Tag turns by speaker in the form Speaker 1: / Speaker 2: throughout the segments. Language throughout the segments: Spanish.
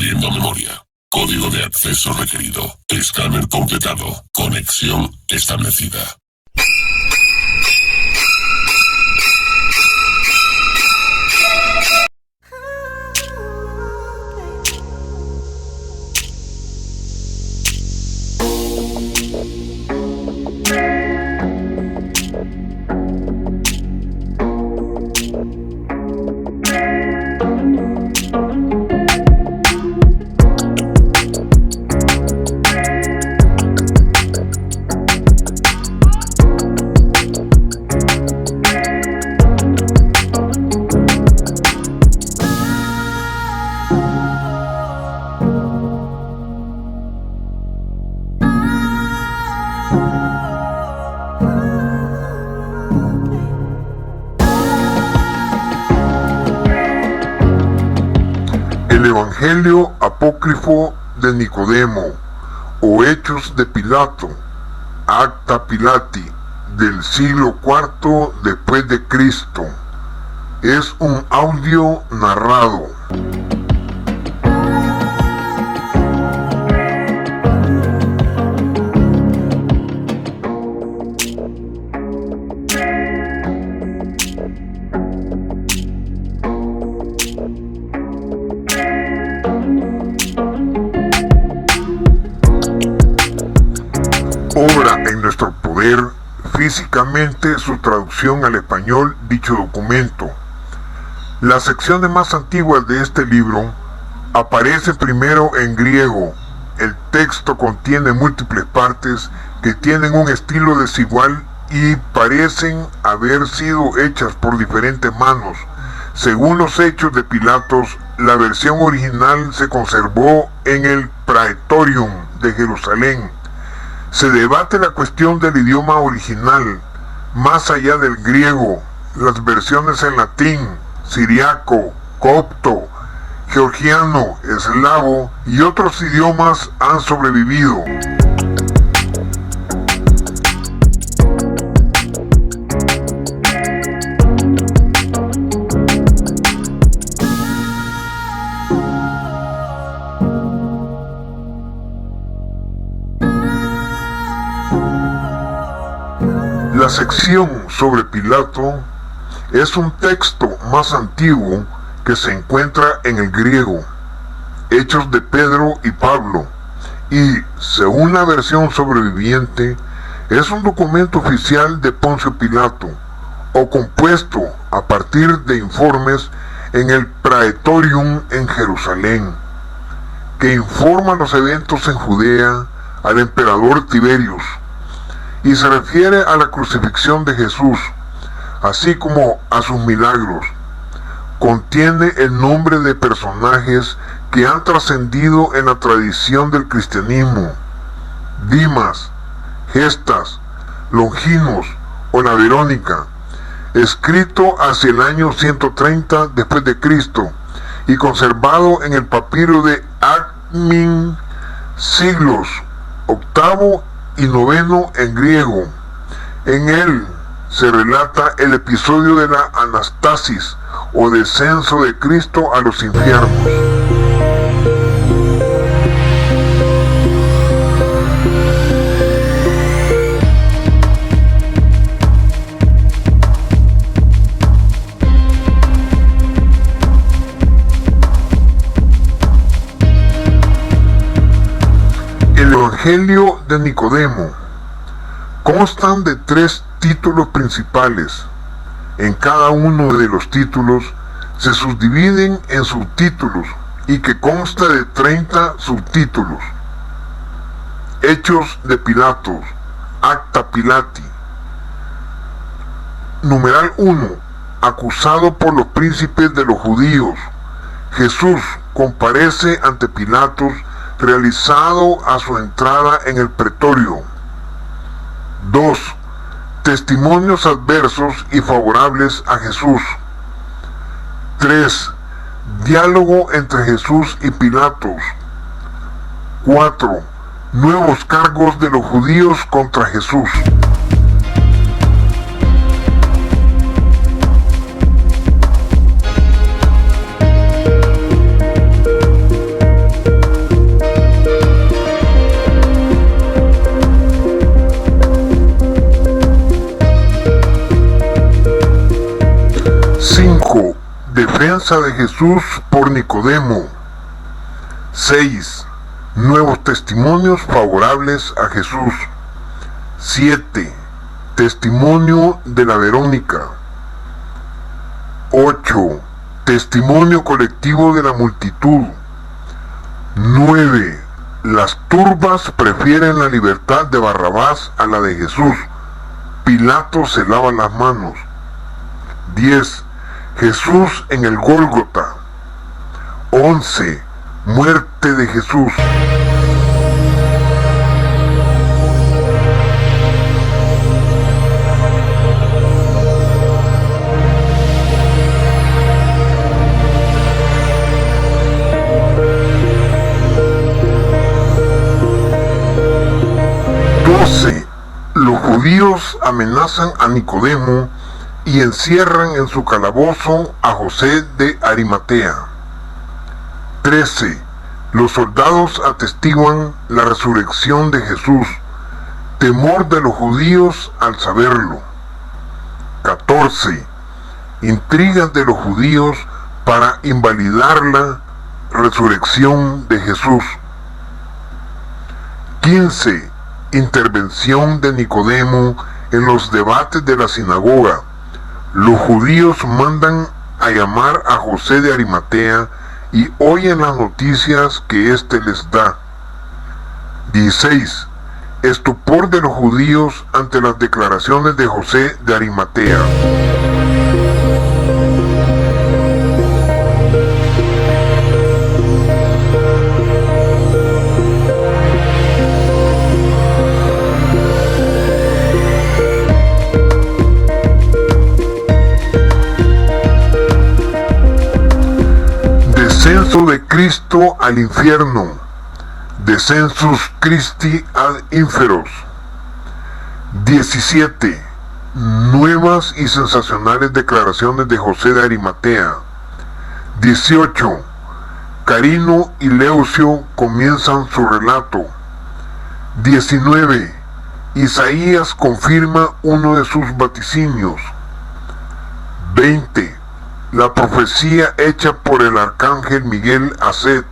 Speaker 1: Añadiendo memoria. Código de acceso requerido. Escáner completado. Conexión establecida.
Speaker 2: El Evangelio apócrifo de Nicodemo o Hechos de Pilato, Acta Pilati, del siglo IV después de Cristo, es un audio narrado. Obra en nuestro poder físicamente su traducción al español dicho documento. Las secciones más antiguas de este libro aparecen primero en griego. El texto contiene múltiples partes que tienen un estilo desigual y parecen haber sido hechas por diferentes manos. Según los Hechos de Pilatos, la versión original se conservó en el Praetorium de Jerusalén. Se debate la cuestión del idioma original, más allá del griego. Las versiones en latín, siriaco, copto, georgiano, eslavo y otros idiomas han sobrevivido. La sección sobre Pilato es un texto más antiguo que se encuentra en el griego, Hechos de Pedro y Pablo, y, según la versión sobreviviente, es un documento oficial de Poncio Pilato, o compuesto a partir de informes en el Praetorium en Jerusalén, que informa los eventos en Judea al emperador Tiberius, y se refiere a la crucifixión de Jesús, así como a sus milagros. Contiene el nombre de personajes que han trascendido en la tradición del cristianismo: Dimas, Gestas, Longinos o la Verónica, escrito hacia el año 130 después de Cristo y conservado en el papiro de Acmin, siglos VIII y IX en griego. En él se relata el episodio de la Anastasis o descenso de Cristo a los infiernos. El Evangelio de Nicodemo constan de 3 títulos principales. En cada uno de los títulos se subdividen en subtítulos y que consta de 30 subtítulos. Hechos de Pilatos, Acta Pilati. Numeral 1. Acusado por los príncipes de los judíos. Jesús comparece ante Pilatos realizado a su entrada en el pretorio. 2. Testimonios adversos y favorables a Jesús. 3. Diálogo entre Jesús y Pilatos. 4. Nuevos cargos de los judíos contra Jesús. defensa de Jesús por Nicodemo. 6. Nuevos testimonios favorables a Jesús. 7. Testimonio de la Verónica. 8. Testimonio colectivo de la multitud. 9. Las turbas prefieren la libertad de Barrabás a la de Jesús. Pilato se lava las manos. 10. Jesús en el Gólgota. 11. Muerte de Jesús. Los judíos amenazan a Nicodemo y encierran en su calabozo a José de Arimatea. 13. Los soldados atestiguan la resurrección de Jesús. Temor de los judíos al saberlo. 14. Intrigas de los judíos para invalidar la resurrección de Jesús. 15. Intervención de Nicodemo en los debates de la sinagoga. Los judíos mandan a llamar a José de Arimatea y oyen las noticias que éste les da. 16. Estupor de los judíos ante las declaraciones de José de Arimatea. Descenso de Cristo al infierno. Descensus Christi ad inferos. 17. Nuevas y sensacionales declaraciones de José de Arimatea. 18. Carino y Leucio comienzan su relato. 19. Isaías confirma uno de sus vaticinios. 20. La profecía hecha por el arcángel Miguel a Seth.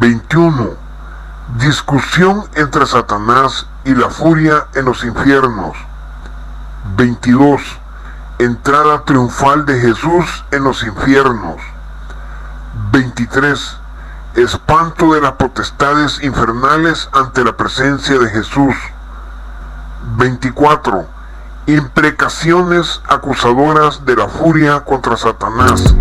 Speaker 2: 21. Discusión entre Satanás y la furia en los infiernos. 22. Entrada triunfal de Jesús en los infiernos. 23. Espanto de las potestades infernales ante la presencia de Jesús. 24. Imprecaciones acusadoras de la furia contra Satanás.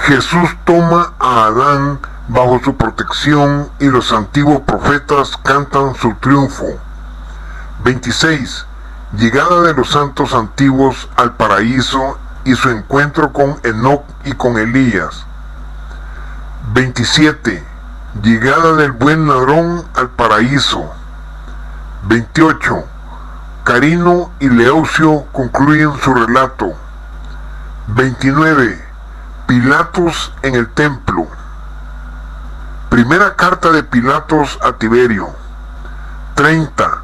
Speaker 2: Jesús toma a Adán bajo su protección y los antiguos profetas cantan su triunfo. 26. Llegada de los santos antiguos al paraíso y su encuentro con Enoc y con Elías. 27. Llegada del buen ladrón al paraíso. 28. Carino y Leucio concluyen su relato. 29. Pilatos en el templo. Primera carta de Pilatos a Tiberio. 30.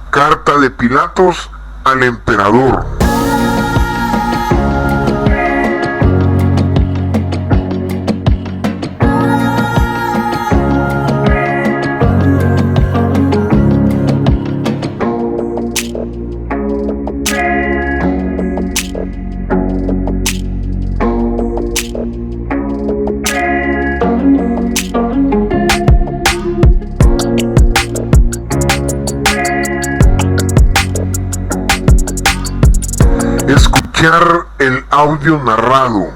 Speaker 2: Carta de Pilatos al emperador. Escuchar el audio narrado.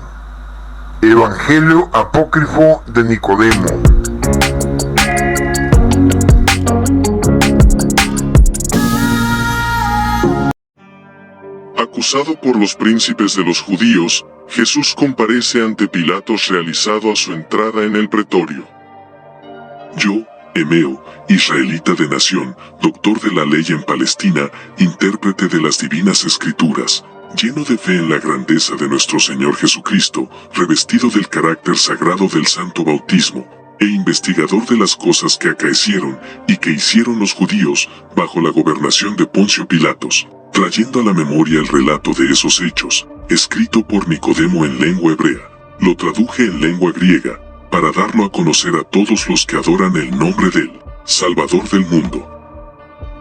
Speaker 2: Evangelio apócrifo de Nicodemo.
Speaker 1: Acusado por los príncipes de los judíos, Jesús comparece ante Pilatos realizado a su entrada en el pretorio. Yo,
Speaker 3: Hemeo, israelita de nación, doctor de la ley en Palestina, intérprete de las divinas escrituras, lleno de fe en la grandeza de nuestro Señor Jesucristo, revestido del carácter sagrado del santo bautismo, e investigador de las cosas que acaecieron y que hicieron los judíos bajo la gobernación de Poncio Pilatos, trayendo a la memoria el relato de esos hechos, escrito por Nicodemo en lengua hebrea. Lo traduje en lengua griega, para darlo a conocer a todos los que adoran el nombre del Salvador del mundo.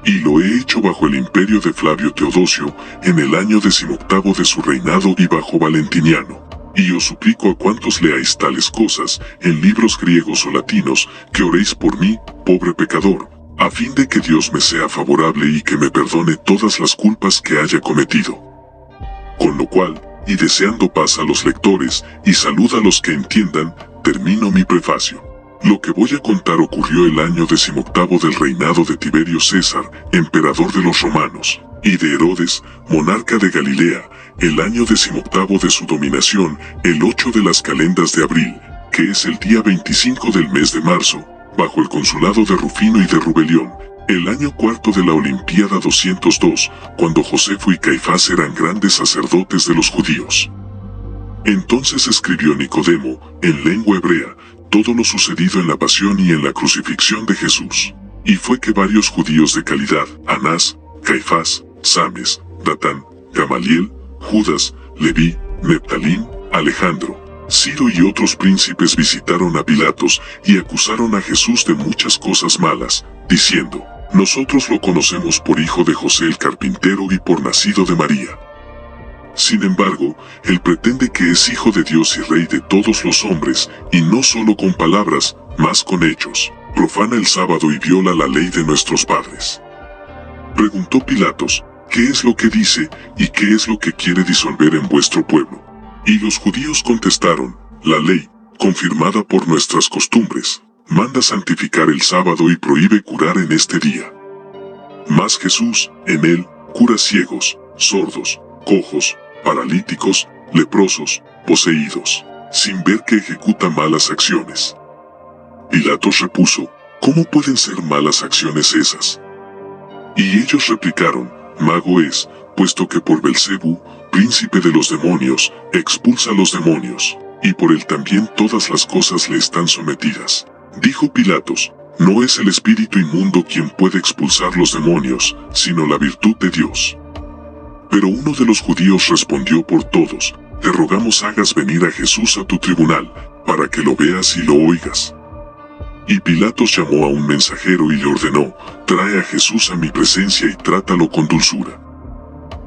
Speaker 3: Y lo he hecho bajo el imperio de Flavio Teodosio, en el año 18 de su reinado y bajo Valentiniano. Y os suplico a cuantos leáis tales cosas, en libros griegos o latinos, que oréis por mí, pobre pecador, a fin de que Dios me sea favorable y que me perdone todas las culpas que haya cometido. Con lo cual, y deseando paz a los lectores, y salud a los que entiendan, termino mi prefacio. Lo que voy a contar ocurrió el año 18 del reinado de Tiberio César, emperador de los romanos, y de Herodes, monarca de Galilea, el año 18 de su dominación, el 8 de las calendas de abril, que es el día 25 del mes de marzo, bajo el consulado de Rufino y de Rubelión, el año 4 de la Olimpiada 202, cuando Josefo y Caifás eran grandes sacerdotes de los judíos. Entonces escribió Nicodemo, en lengua hebrea, todo lo sucedido en la pasión y en la crucifixión de Jesús. Y fue que varios judíos de calidad, Anás, Caifás, Sames, Datán, Gamaliel, Judas, Leví, Neptalín, Alejandro, Ciro y otros príncipes visitaron a Pilatos y acusaron a Jesús de muchas cosas malas, diciendo: nosotros lo conocemos por hijo de José el carpintero y por nacido de María. Sin embargo, él pretende que es hijo de Dios y rey de todos los hombres, y no solo con palabras, mas con hechos. Profana el sábado y viola la ley de nuestros padres. Preguntó Pilatos: ¿qué es lo que dice, y qué es lo que quiere disolver en vuestro pueblo? Y los judíos contestaron: la ley, confirmada por nuestras costumbres, manda santificar el sábado y prohíbe curar en este día. Mas Jesús, en él, cura ciegos, sordos, cojos, paralíticos, leprosos, poseídos, sin ver que ejecuta malas acciones. Pilatos repuso: ¿cómo pueden ser malas acciones esas? Y ellos replicaron: mago es, puesto que por Belcebú, príncipe de los demonios, expulsa a los demonios, y por él también todas las cosas le están sometidas. Dijo Pilatos: no es el espíritu inmundo quien puede expulsar los demonios, sino la virtud de Dios. Pero uno de los judíos respondió por todos: te rogamos hagas venir a Jesús a tu tribunal, para que lo veas y lo oigas. Y Pilatos llamó a un mensajero y le ordenó: trae a Jesús a mi presencia y trátalo con dulzura.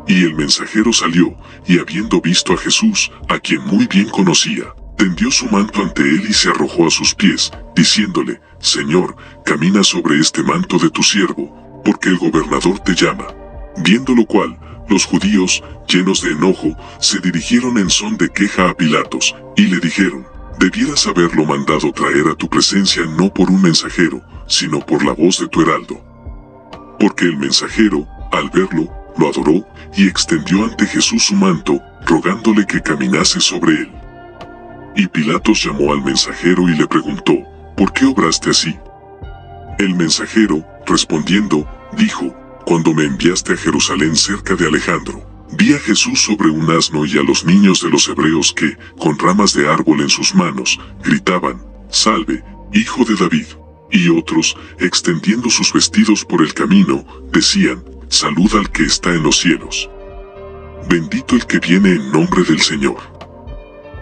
Speaker 3: Y el mensajero salió, y habiendo visto a Jesús, a quien muy bien conocía, tendió su manto ante él y se arrojó a sus pies, diciéndole: Señor, camina sobre este manto de tu siervo, porque el gobernador te llama. Viendo lo cual, los judíos, llenos de enojo, se dirigieron en son de queja a Pilatos, y le dijeron: debieras haberlo mandado traer a tu presencia no por un mensajero, sino por la voz de tu heraldo. Porque el mensajero, al verlo, lo adoró, y extendió ante Jesús su manto, rogándole que caminase sobre él. Y Pilatos llamó al mensajero y le preguntó: ¿por qué obraste así? El mensajero, respondiendo, dijo: cuando me enviaste a Jerusalén cerca de Alejandro, vi a Jesús sobre un asno y a los niños de los hebreos que, con ramas de árbol en sus manos, gritaban: Salve, Hijo de David. Y otros, extendiendo sus vestidos por el camino, decían: Salud al que está en los cielos. Bendito el que viene en nombre del Señor.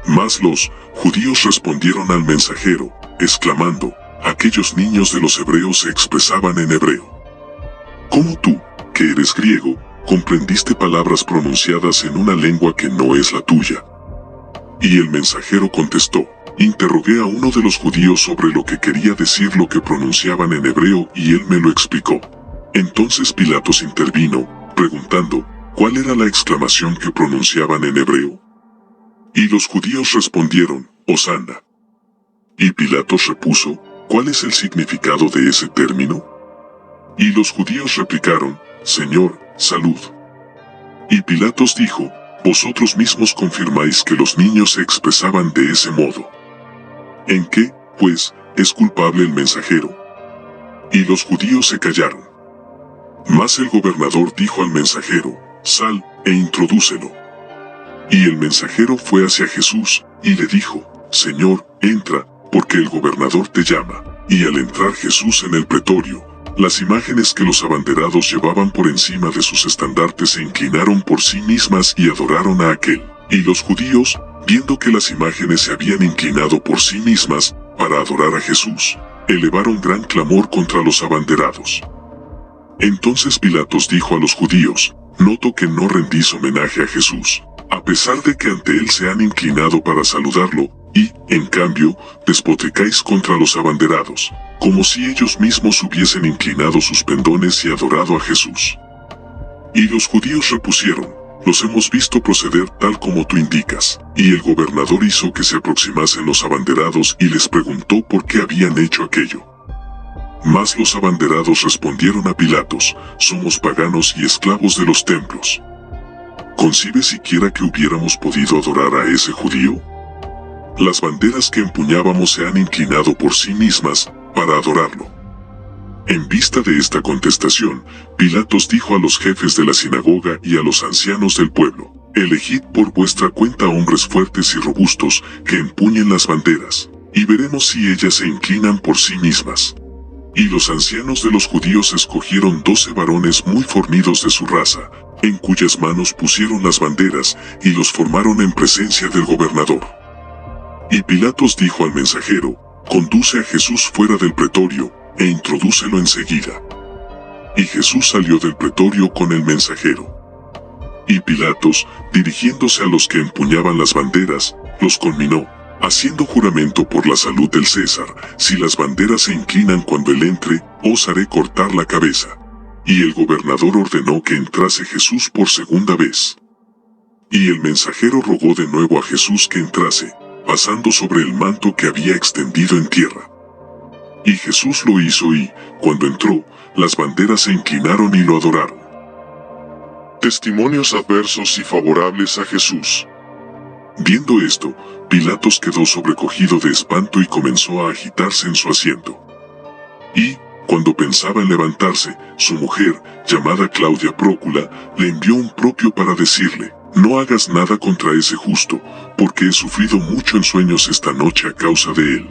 Speaker 3: Mas los judíos respondieron al mensajero, exclamando: aquellos niños de los hebreos se expresaban en hebreo. ¿Cómo tú, que eres griego, comprendiste palabras pronunciadas en una lengua que no es la tuya? Y el mensajero contestó: interrogué a uno de los judíos sobre lo que quería decir lo que pronunciaban en hebreo y él me lo explicó. Entonces Pilatos intervino, preguntando: ¿cuál era la exclamación que pronunciaban en hebreo? Y los judíos respondieron: Hosanna. Y Pilatos repuso: ¿cuál es el significado de ese término? Y los judíos replicaron: Señor, salud. Y Pilatos dijo: vosotros mismos confirmáis que los niños se expresaban de ese modo. ¿En qué, pues, es culpable el mensajero? Y los judíos se callaron. Mas el gobernador dijo al mensajero, sal e introdúcelo. Y el mensajero fue hacia Jesús, y le dijo, Señor, entra, porque el gobernador te llama. Y al entrar Jesús en el pretorio, las imágenes que los abanderados llevaban por encima de sus estandartes se inclinaron por sí mismas y adoraron a aquel. Y los judíos, viendo que las imágenes se habían inclinado por sí mismas para adorar a Jesús, elevaron gran clamor contra los abanderados. Entonces Pilatos dijo a los judíos, noto que no rendís homenaje a Jesús, a pesar de que ante él se han inclinado para saludarlo, y, en cambio, despotricáis contra los abanderados, como si ellos mismos hubiesen inclinado sus pendones y adorado a Jesús. Y los judíos repusieron, los hemos visto proceder tal como tú indicas. Y el gobernador hizo que se aproximasen los abanderados y les preguntó por qué habían hecho aquello. Mas los abanderados respondieron a Pilatos, somos paganos y esclavos de los templos. ¿Concibe siquiera que hubiéramos podido adorar a ese judío? Las banderas que empuñábamos se han inclinado por sí mismas para adorarlo. En vista de esta contestación, Pilatos dijo a los jefes de la sinagoga y a los ancianos del pueblo, elegid por vuestra cuenta hombres fuertes y robustos que empuñen las banderas, y veremos si ellas se inclinan por sí mismas. Y los ancianos de los judíos escogieron 12 varones muy fornidos de su raza, en cuyas manos pusieron las banderas y los formaron en presencia del gobernador. Y Pilatos dijo al mensajero, conduce a Jesús fuera del pretorio, e introdúcelo enseguida. Y Jesús salió del pretorio con el mensajero. Y Pilatos, dirigiéndose a los que empuñaban las banderas, los conminó, haciendo juramento por la salud del César, si las banderas se inclinan cuando él entre, os haré cortar la cabeza. Y el gobernador ordenó que entrase Jesús por segunda vez. Y el mensajero rogó de nuevo a Jesús que entrase, pasando sobre el manto que había extendido en tierra. Y Jesús lo hizo y, cuando entró, las banderas se inclinaron y lo adoraron. Testimonios adversos y favorables a Jesús. Viendo esto, Pilatos quedó sobrecogido de espanto y comenzó a agitarse en su asiento. Y, cuando pensaba en levantarse, su mujer, llamada Claudia Prócula, le envió un propio para decirle, no hagas nada contra ese justo, porque he sufrido mucho en sueños esta noche a causa de él.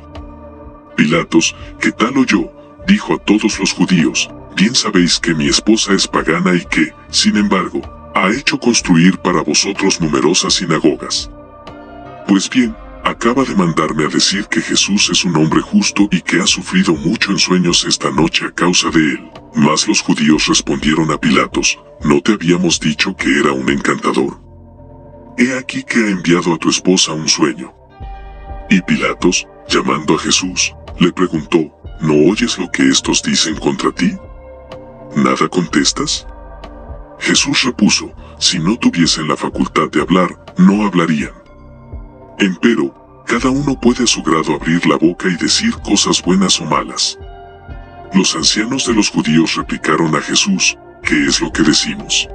Speaker 3: Pilatos, que tal oyó, dijo a todos los judíos, bien sabéis que mi esposa es pagana y que, sin embargo, ha hecho construir para vosotros numerosas sinagogas. Pues bien, acaba de mandarme a decir que Jesús es un hombre justo y que ha sufrido mucho en sueños esta noche a causa de él. Mas los judíos respondieron a Pilatos, ¿no te habíamos dicho que era un encantador? He aquí que ha enviado a tu esposa un sueño. Y Pilatos, llamando a Jesús, le preguntó, ¿no oyes lo que estos dicen contra ti? ¿Nada contestas? Jesús repuso, si no tuviesen la facultad de hablar, no hablarían. Empero, cada uno puede a su grado abrir la boca y decir cosas buenas o malas. Los ancianos de los judíos replicaron a Jesús, ¿qué es lo que decimos?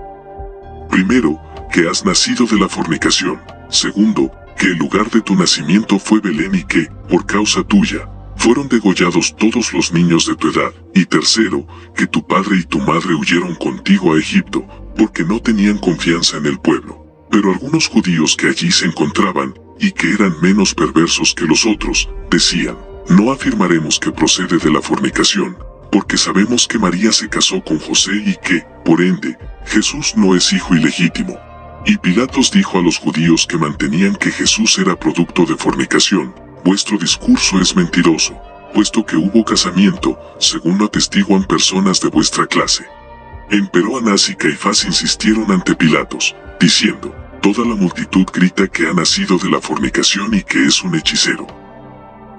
Speaker 3: Primero, que has nacido de la fornicación. Segundo, que el lugar de tu nacimiento fue Belén y que, por causa tuya, fueron degollados todos los niños de tu edad. Y tercero, que tu padre y tu madre huyeron contigo a Egipto, porque no tenían confianza en el pueblo. Pero algunos judíos que allí se encontraban, y que eran menos perversos que los otros, decían, no afirmaremos que procede de la fornicación, porque sabemos que María se casó con José y que, por ende, Jesús no es hijo ilegítimo. Y Pilatos dijo a los judíos que mantenían que Jesús era producto de fornicación, vuestro discurso es mentiroso, puesto que hubo casamiento, según lo atestiguan personas de vuestra clase. Empero Anás y Caifás insistieron ante Pilatos, diciendo, toda la multitud grita que ha nacido de la fornicación y que es un hechicero.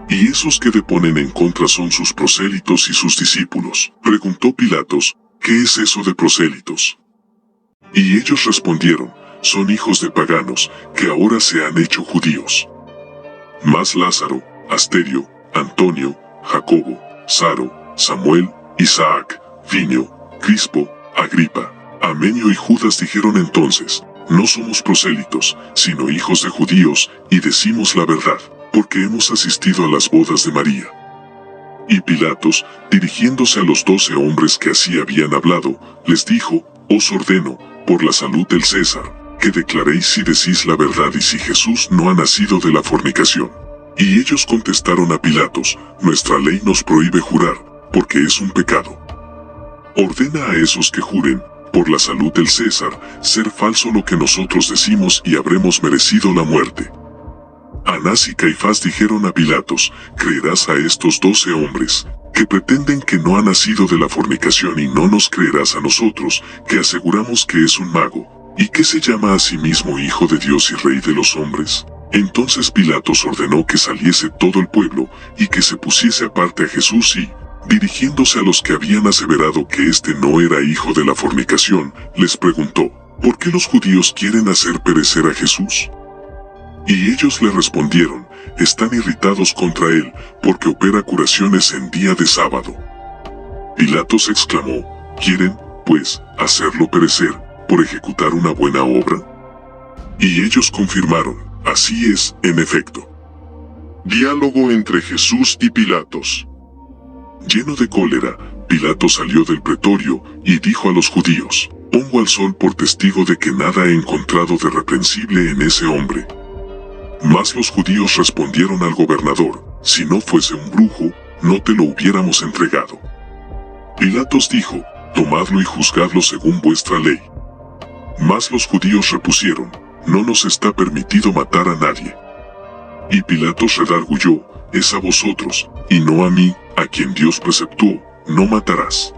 Speaker 3: Y esos que deponen en contra son sus prosélitos y sus discípulos. Preguntó Pilatos, ¿qué es eso de prosélitos? Y ellos respondieron, son hijos de paganos, que ahora se han hecho judíos. Mas Lázaro, Asterio, Antonio, Jacobo, Saro, Samuel, Isaac, Finio, Crispo, Agripa, Amenio y Judas dijeron entonces, no somos prosélitos, sino hijos de judíos, y decimos la verdad, porque hemos asistido a las bodas de María. Y Pilatos, dirigiéndose a los 12 hombres que así habían hablado, les dijo: Os ordeno, por la salud del César, que declaréis si decís la verdad y si Jesús no ha nacido de la fornicación. Y ellos contestaron a Pilatos: Nuestra ley nos prohíbe jurar, porque es un pecado. Ordena a esos que juren, por la salud del César, ser falso lo que nosotros decimos y habremos merecido la muerte. Anás y Caifás dijeron a Pilatos: ¿Creerás a estos 12 hombres, que pretenden que no ha nacido de la fornicación, y no nos creerás a nosotros, que aseguramos que es un mago, y que se llama a sí mismo Hijo de Dios y Rey de los hombres? Entonces Pilatos ordenó que saliese todo el pueblo, y que se pusiese aparte a Jesús y, dirigiéndose a los que habían aseverado que éste no era hijo de la fornicación, les preguntó: ¿Por qué los judíos quieren hacer perecer a Jesús? Y ellos le respondieron: Están irritados contra él, porque opera curaciones en día de sábado. Pilatos exclamó: ¿Quieren, pues, hacerlo perecer, por ejecutar una buena obra? Y ellos confirmaron: Así es, en efecto. Diálogo entre Jesús y Pilatos. Lleno de cólera, Pilato salió del pretorio y dijo a los judíos: Pongo al sol por testigo de que nada he encontrado de reprensible en ese hombre. Mas los judíos respondieron al gobernador: Si no fuese un brujo, no te lo hubiéramos entregado. Pilatos dijo: Tomadlo y juzgadlo según vuestra ley. Mas los judíos repusieron: No nos está permitido matar a nadie. Y Pilatos redarguyó: Es a vosotros, y no a mí, a quien Dios preceptuó: No matarás.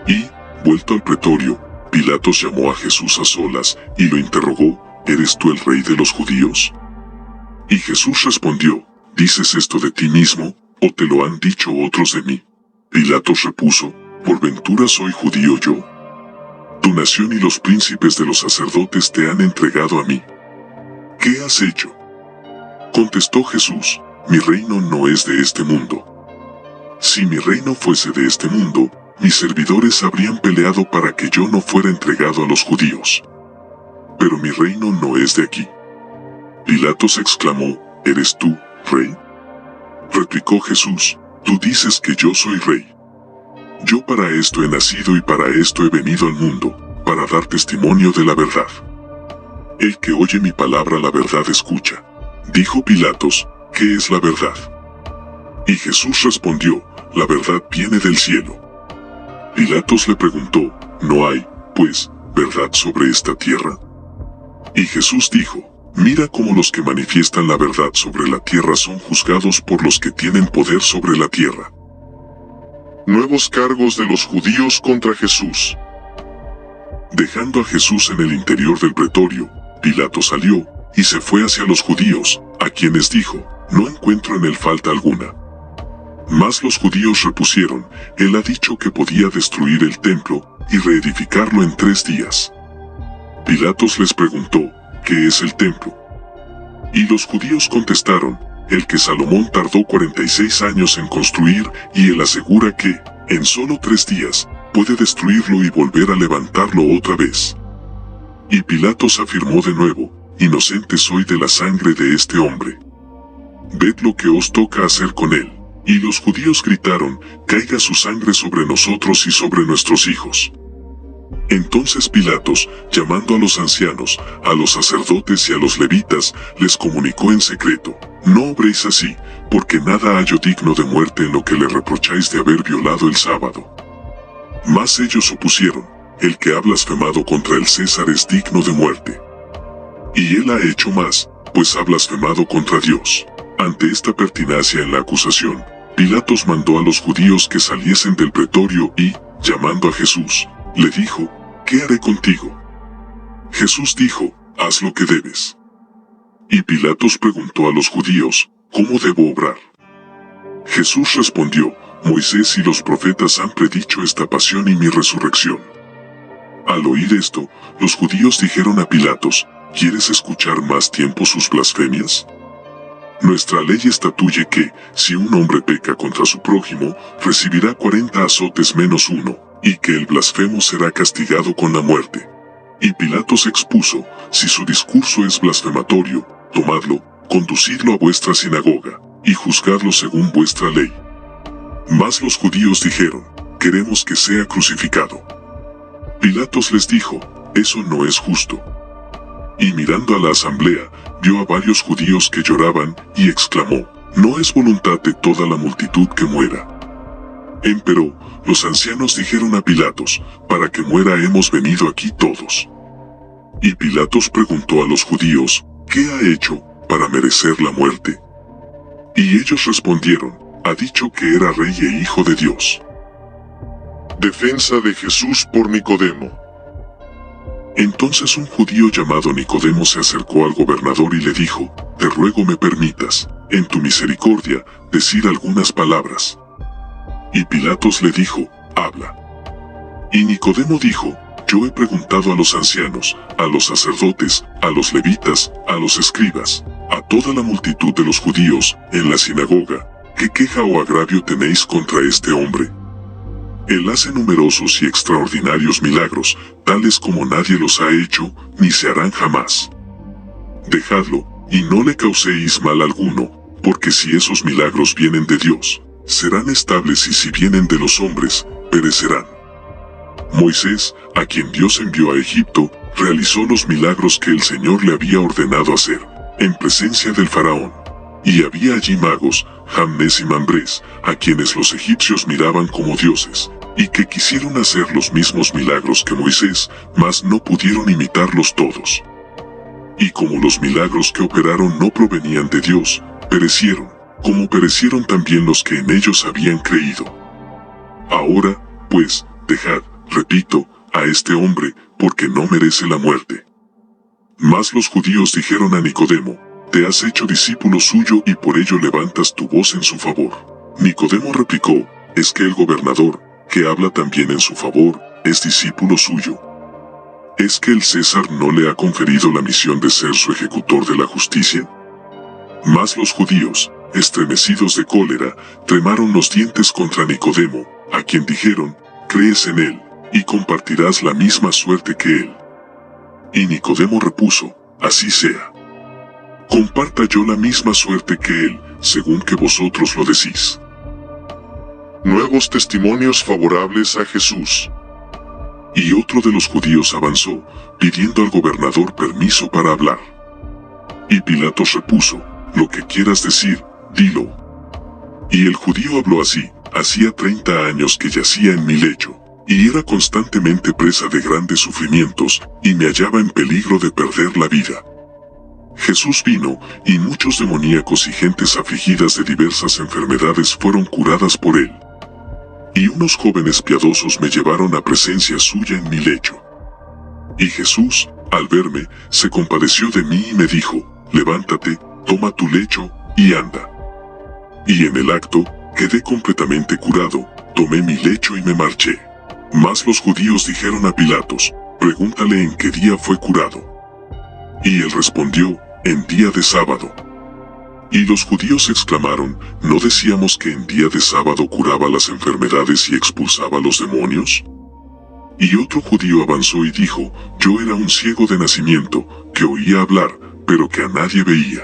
Speaker 3: Y, vuelto al pretorio, Pilatos llamó a Jesús a solas y lo interrogó: ¿Eres tú el rey de los judíos? Y Jesús respondió: ¿Dices esto de ti mismo, o te lo han dicho otros de mí? Pilatos repuso: ¿Por ventura soy judío yo? Tu nación y los príncipes de los sacerdotes te han entregado a mí. ¿Qué has hecho? Contestó Jesús: Mi reino no es de este mundo. Si mi reino fuese de este mundo, mis servidores habrían peleado para que yo no fuera entregado a los judíos. Pero mi reino no es de aquí. Pilatos exclamó: ¿Eres tú, rey? Replicó Jesús: Tú dices que yo soy rey. Yo para esto he nacido y para esto he venido al mundo, para dar testimonio de la verdad. El que oye mi palabra la verdad escucha. Dijo Pilatos: ¿Qué es la verdad? Y Jesús respondió: La verdad viene del cielo. Pilatos le preguntó: ¿No hay, pues, verdad sobre esta tierra? Y Jesús dijo: Mira cómo los que manifiestan la verdad sobre la tierra son juzgados por los que tienen poder sobre la tierra. Nuevos cargos de los judíos contra Jesús. Dejando a Jesús en el interior del pretorio, Pilato salió y se fue hacia los judíos, a quienes dijo: No encuentro en él falta alguna. Mas los judíos repusieron: Él ha dicho que podía destruir el templo y reedificarlo en 3 días. Pilatos les preguntó: ¿Qué es el templo? Y los judíos contestaron: El que Salomón tardó 46 años en construir, y él asegura que, en solo 3 días, puede destruirlo y volver a levantarlo otra vez. Y Pilatos afirmó de nuevo: Inocente soy de la sangre de este hombre. Ved lo que os toca hacer con él. Y los judíos gritaron: Caiga su sangre sobre nosotros y sobre nuestros hijos. Entonces Pilatos, llamando a los ancianos, a los sacerdotes y a los levitas, les comunicó en secreto: No obréis así, porque nada hallo digno de muerte en lo que le reprocháis de haber violado el sábado. Mas ellos opusieron: El que ha blasfemado contra el César es digno de muerte. Y él ha hecho más, pues ha blasfemado contra Dios. Ante esta pertinacia en la acusación, Pilatos mandó a los judíos que saliesen del pretorio y, llamando a Jesús, le dijo: ¿Qué haré contigo? Jesús dijo: Haz lo que debes. Y Pilatos preguntó a los judíos: ¿Cómo debo obrar? Jesús respondió: Moisés y los profetas han predicho esta pasión y mi resurrección. Al oír esto, los judíos dijeron a Pilatos: ¿Quieres escuchar más tiempo sus blasfemias? Nuestra ley estatuye que, si un hombre peca contra su prójimo, recibirá 40 azotes menos 1, y que el blasfemo será castigado con la muerte. Y Pilatos expuso: Si su discurso es blasfematorio, tomadlo, conducidlo a vuestra sinagoga, y juzgadlo según vuestra ley. Mas los judíos dijeron: queremos que sea crucificado. Pilatos les dijo: eso no es justo. Y mirando a la asamblea, vio a varios judíos que lloraban, y exclamó: no es voluntad de toda la multitud que muera. Empero, los ancianos dijeron a Pilatos: para que muera hemos venido aquí todos. Y Pilatos preguntó a los judíos: ¿qué ha hecho para merecer la muerte? Y ellos respondieron: ha dicho que era rey e hijo de Dios.
Speaker 4: Defensa de Jesús por Nicodemo.
Speaker 3: Entonces un judío llamado Nicodemo se acercó al gobernador y le dijo: te ruego me permitas, en tu misericordia, decir algunas palabras. Y Pilatos le dijo: habla. Y Nicodemo dijo: yo he preguntado a los ancianos, a los sacerdotes, a los levitas, a los escribas, a toda la multitud de los judíos, en la sinagoga, ¿qué queja o agravio tenéis contra este hombre? Él hace numerosos y extraordinarios milagros, tales como nadie los ha hecho, ni se harán jamás. Dejadlo, y no le causéis mal alguno, porque si esos milagros vienen de Dios, serán estables, y si vienen de los hombres, perecerán. Moisés, a quien Dios envió a Egipto, realizó los milagros que el Señor le había ordenado hacer, en presencia del faraón. Y había allí magos, Jamnes y Mambrés, a quienes los egipcios miraban como dioses, y que quisieron hacer los mismos milagros que Moisés, mas no pudieron imitarlos todos. Y como los milagros que operaron no provenían de Dios, perecieron, como perecieron también los que en ellos habían creído. Ahora, pues, dejad, repito, a este hombre, porque no merece la muerte. Mas los judíos dijeron a Nicodemo: te has hecho discípulo suyo y por ello levantas tu voz en su favor. Nicodemo replicó: es que el gobernador, que habla también en su favor, es discípulo suyo. ¿Es que el César no le ha conferido la misión de ser su ejecutor de la justicia? Mas los judíos, estremecidos de cólera, tremaron los dientes contra Nicodemo, a quien dijeron: crees en él, y compartirás la misma suerte que él. Y Nicodemo repuso: así sea. Comparta yo la misma suerte que él, según que vosotros lo decís.
Speaker 4: Nuevos testimonios favorables a Jesús.
Speaker 3: Y otro de los judíos avanzó, pidiendo al gobernador permiso para hablar. Y Pilatos repuso: lo que quieras decir, dilo. Y el judío habló así: hacía 30 años que yacía en mi lecho, y era constantemente presa de grandes sufrimientos, y me hallaba en peligro de perder la vida. Jesús vino, y muchos demoníacos y gentes afligidas de diversas enfermedades fueron curadas por él. Y unos jóvenes piadosos me llevaron a presencia suya en mi lecho. Y Jesús, al verme, se compadeció de mí y me dijo: levántate, toma tu lecho, y anda. Y en el acto, quedé completamente curado, tomé mi lecho y me marché. Mas los judíos dijeron a Pilatos: pregúntale en qué día fue curado. Y él respondió: en día de sábado. Y los judíos exclamaron: ¿no decíamos que en día de sábado curaba las enfermedades y expulsaba los demonios? Y otro judío avanzó y dijo: yo era un ciego de nacimiento, que oía hablar, pero que a nadie veía.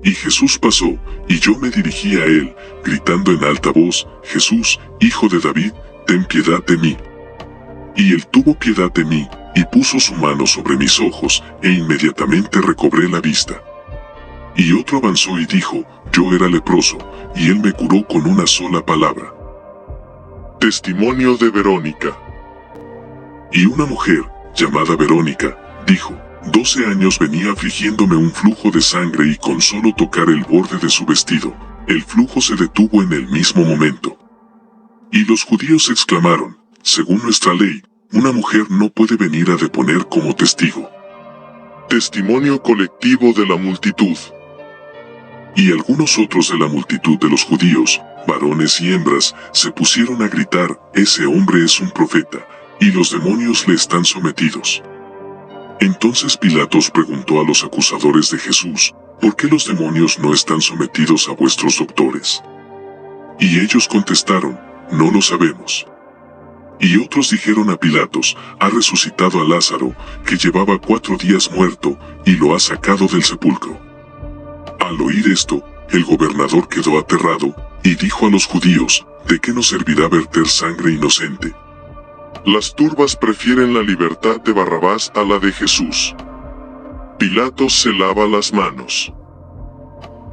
Speaker 3: Y Jesús pasó, y yo me dirigí a él, gritando en alta voz: Jesús, hijo de David, ten piedad de mí. Y él tuvo piedad de mí, y puso su mano sobre mis ojos, e inmediatamente recobré la vista. Y otro avanzó y dijo: yo era leproso, y él me curó con una sola palabra.
Speaker 4: Testimonio de Verónica.
Speaker 3: Y una mujer, llamada Verónica, dijo: 12 años venía afligiéndome un flujo de sangre, y con solo tocar el borde de su vestido, el flujo se detuvo en el mismo momento. Y los judíos exclamaron: según nuestra ley, una mujer no puede venir a deponer como testigo.
Speaker 4: Testimonio colectivo de la multitud.
Speaker 3: Y algunos otros de la multitud de los judíos, varones y hembras, se pusieron a gritar: ese hombre es un profeta, y los demonios le están sometidos. Entonces Pilatos preguntó a los acusadores de Jesús: ¿por qué los demonios no están sometidos a vuestros doctores? Y ellos contestaron: no lo sabemos. Y otros dijeron a Pilatos: ha resucitado a Lázaro, que llevaba 4 días muerto, y lo ha sacado del sepulcro. Al oír esto, el gobernador quedó aterrado, y dijo a los judíos: ¿de qué nos servirá verter sangre inocente?
Speaker 4: Las turbas prefieren la libertad de Barrabás a la de Jesús. Pilatos se lava las manos.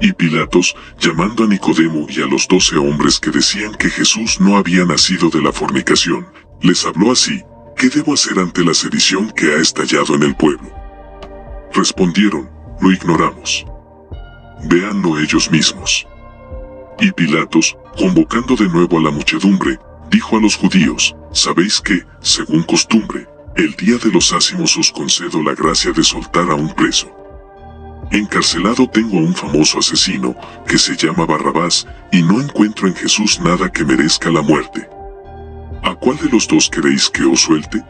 Speaker 3: Y Pilatos, llamando a Nicodemo y a los 12 hombres que decían que Jesús no había nacido de la fornicación, les habló así: ¿qué debo hacer ante la sedición que ha estallado en el pueblo? Respondieron: lo ignoramos. Véanlo ellos mismos. Y Pilatos, convocando de nuevo a la muchedumbre, dijo a los judíos: ¿sabéis que, según costumbre, el día de los ácimos os concedo la gracia de soltar a un preso? Encarcelado tengo a un famoso asesino, que se llama Barrabás, y no encuentro en Jesús nada que merezca la muerte. ¿A cuál de los dos queréis que os suelte?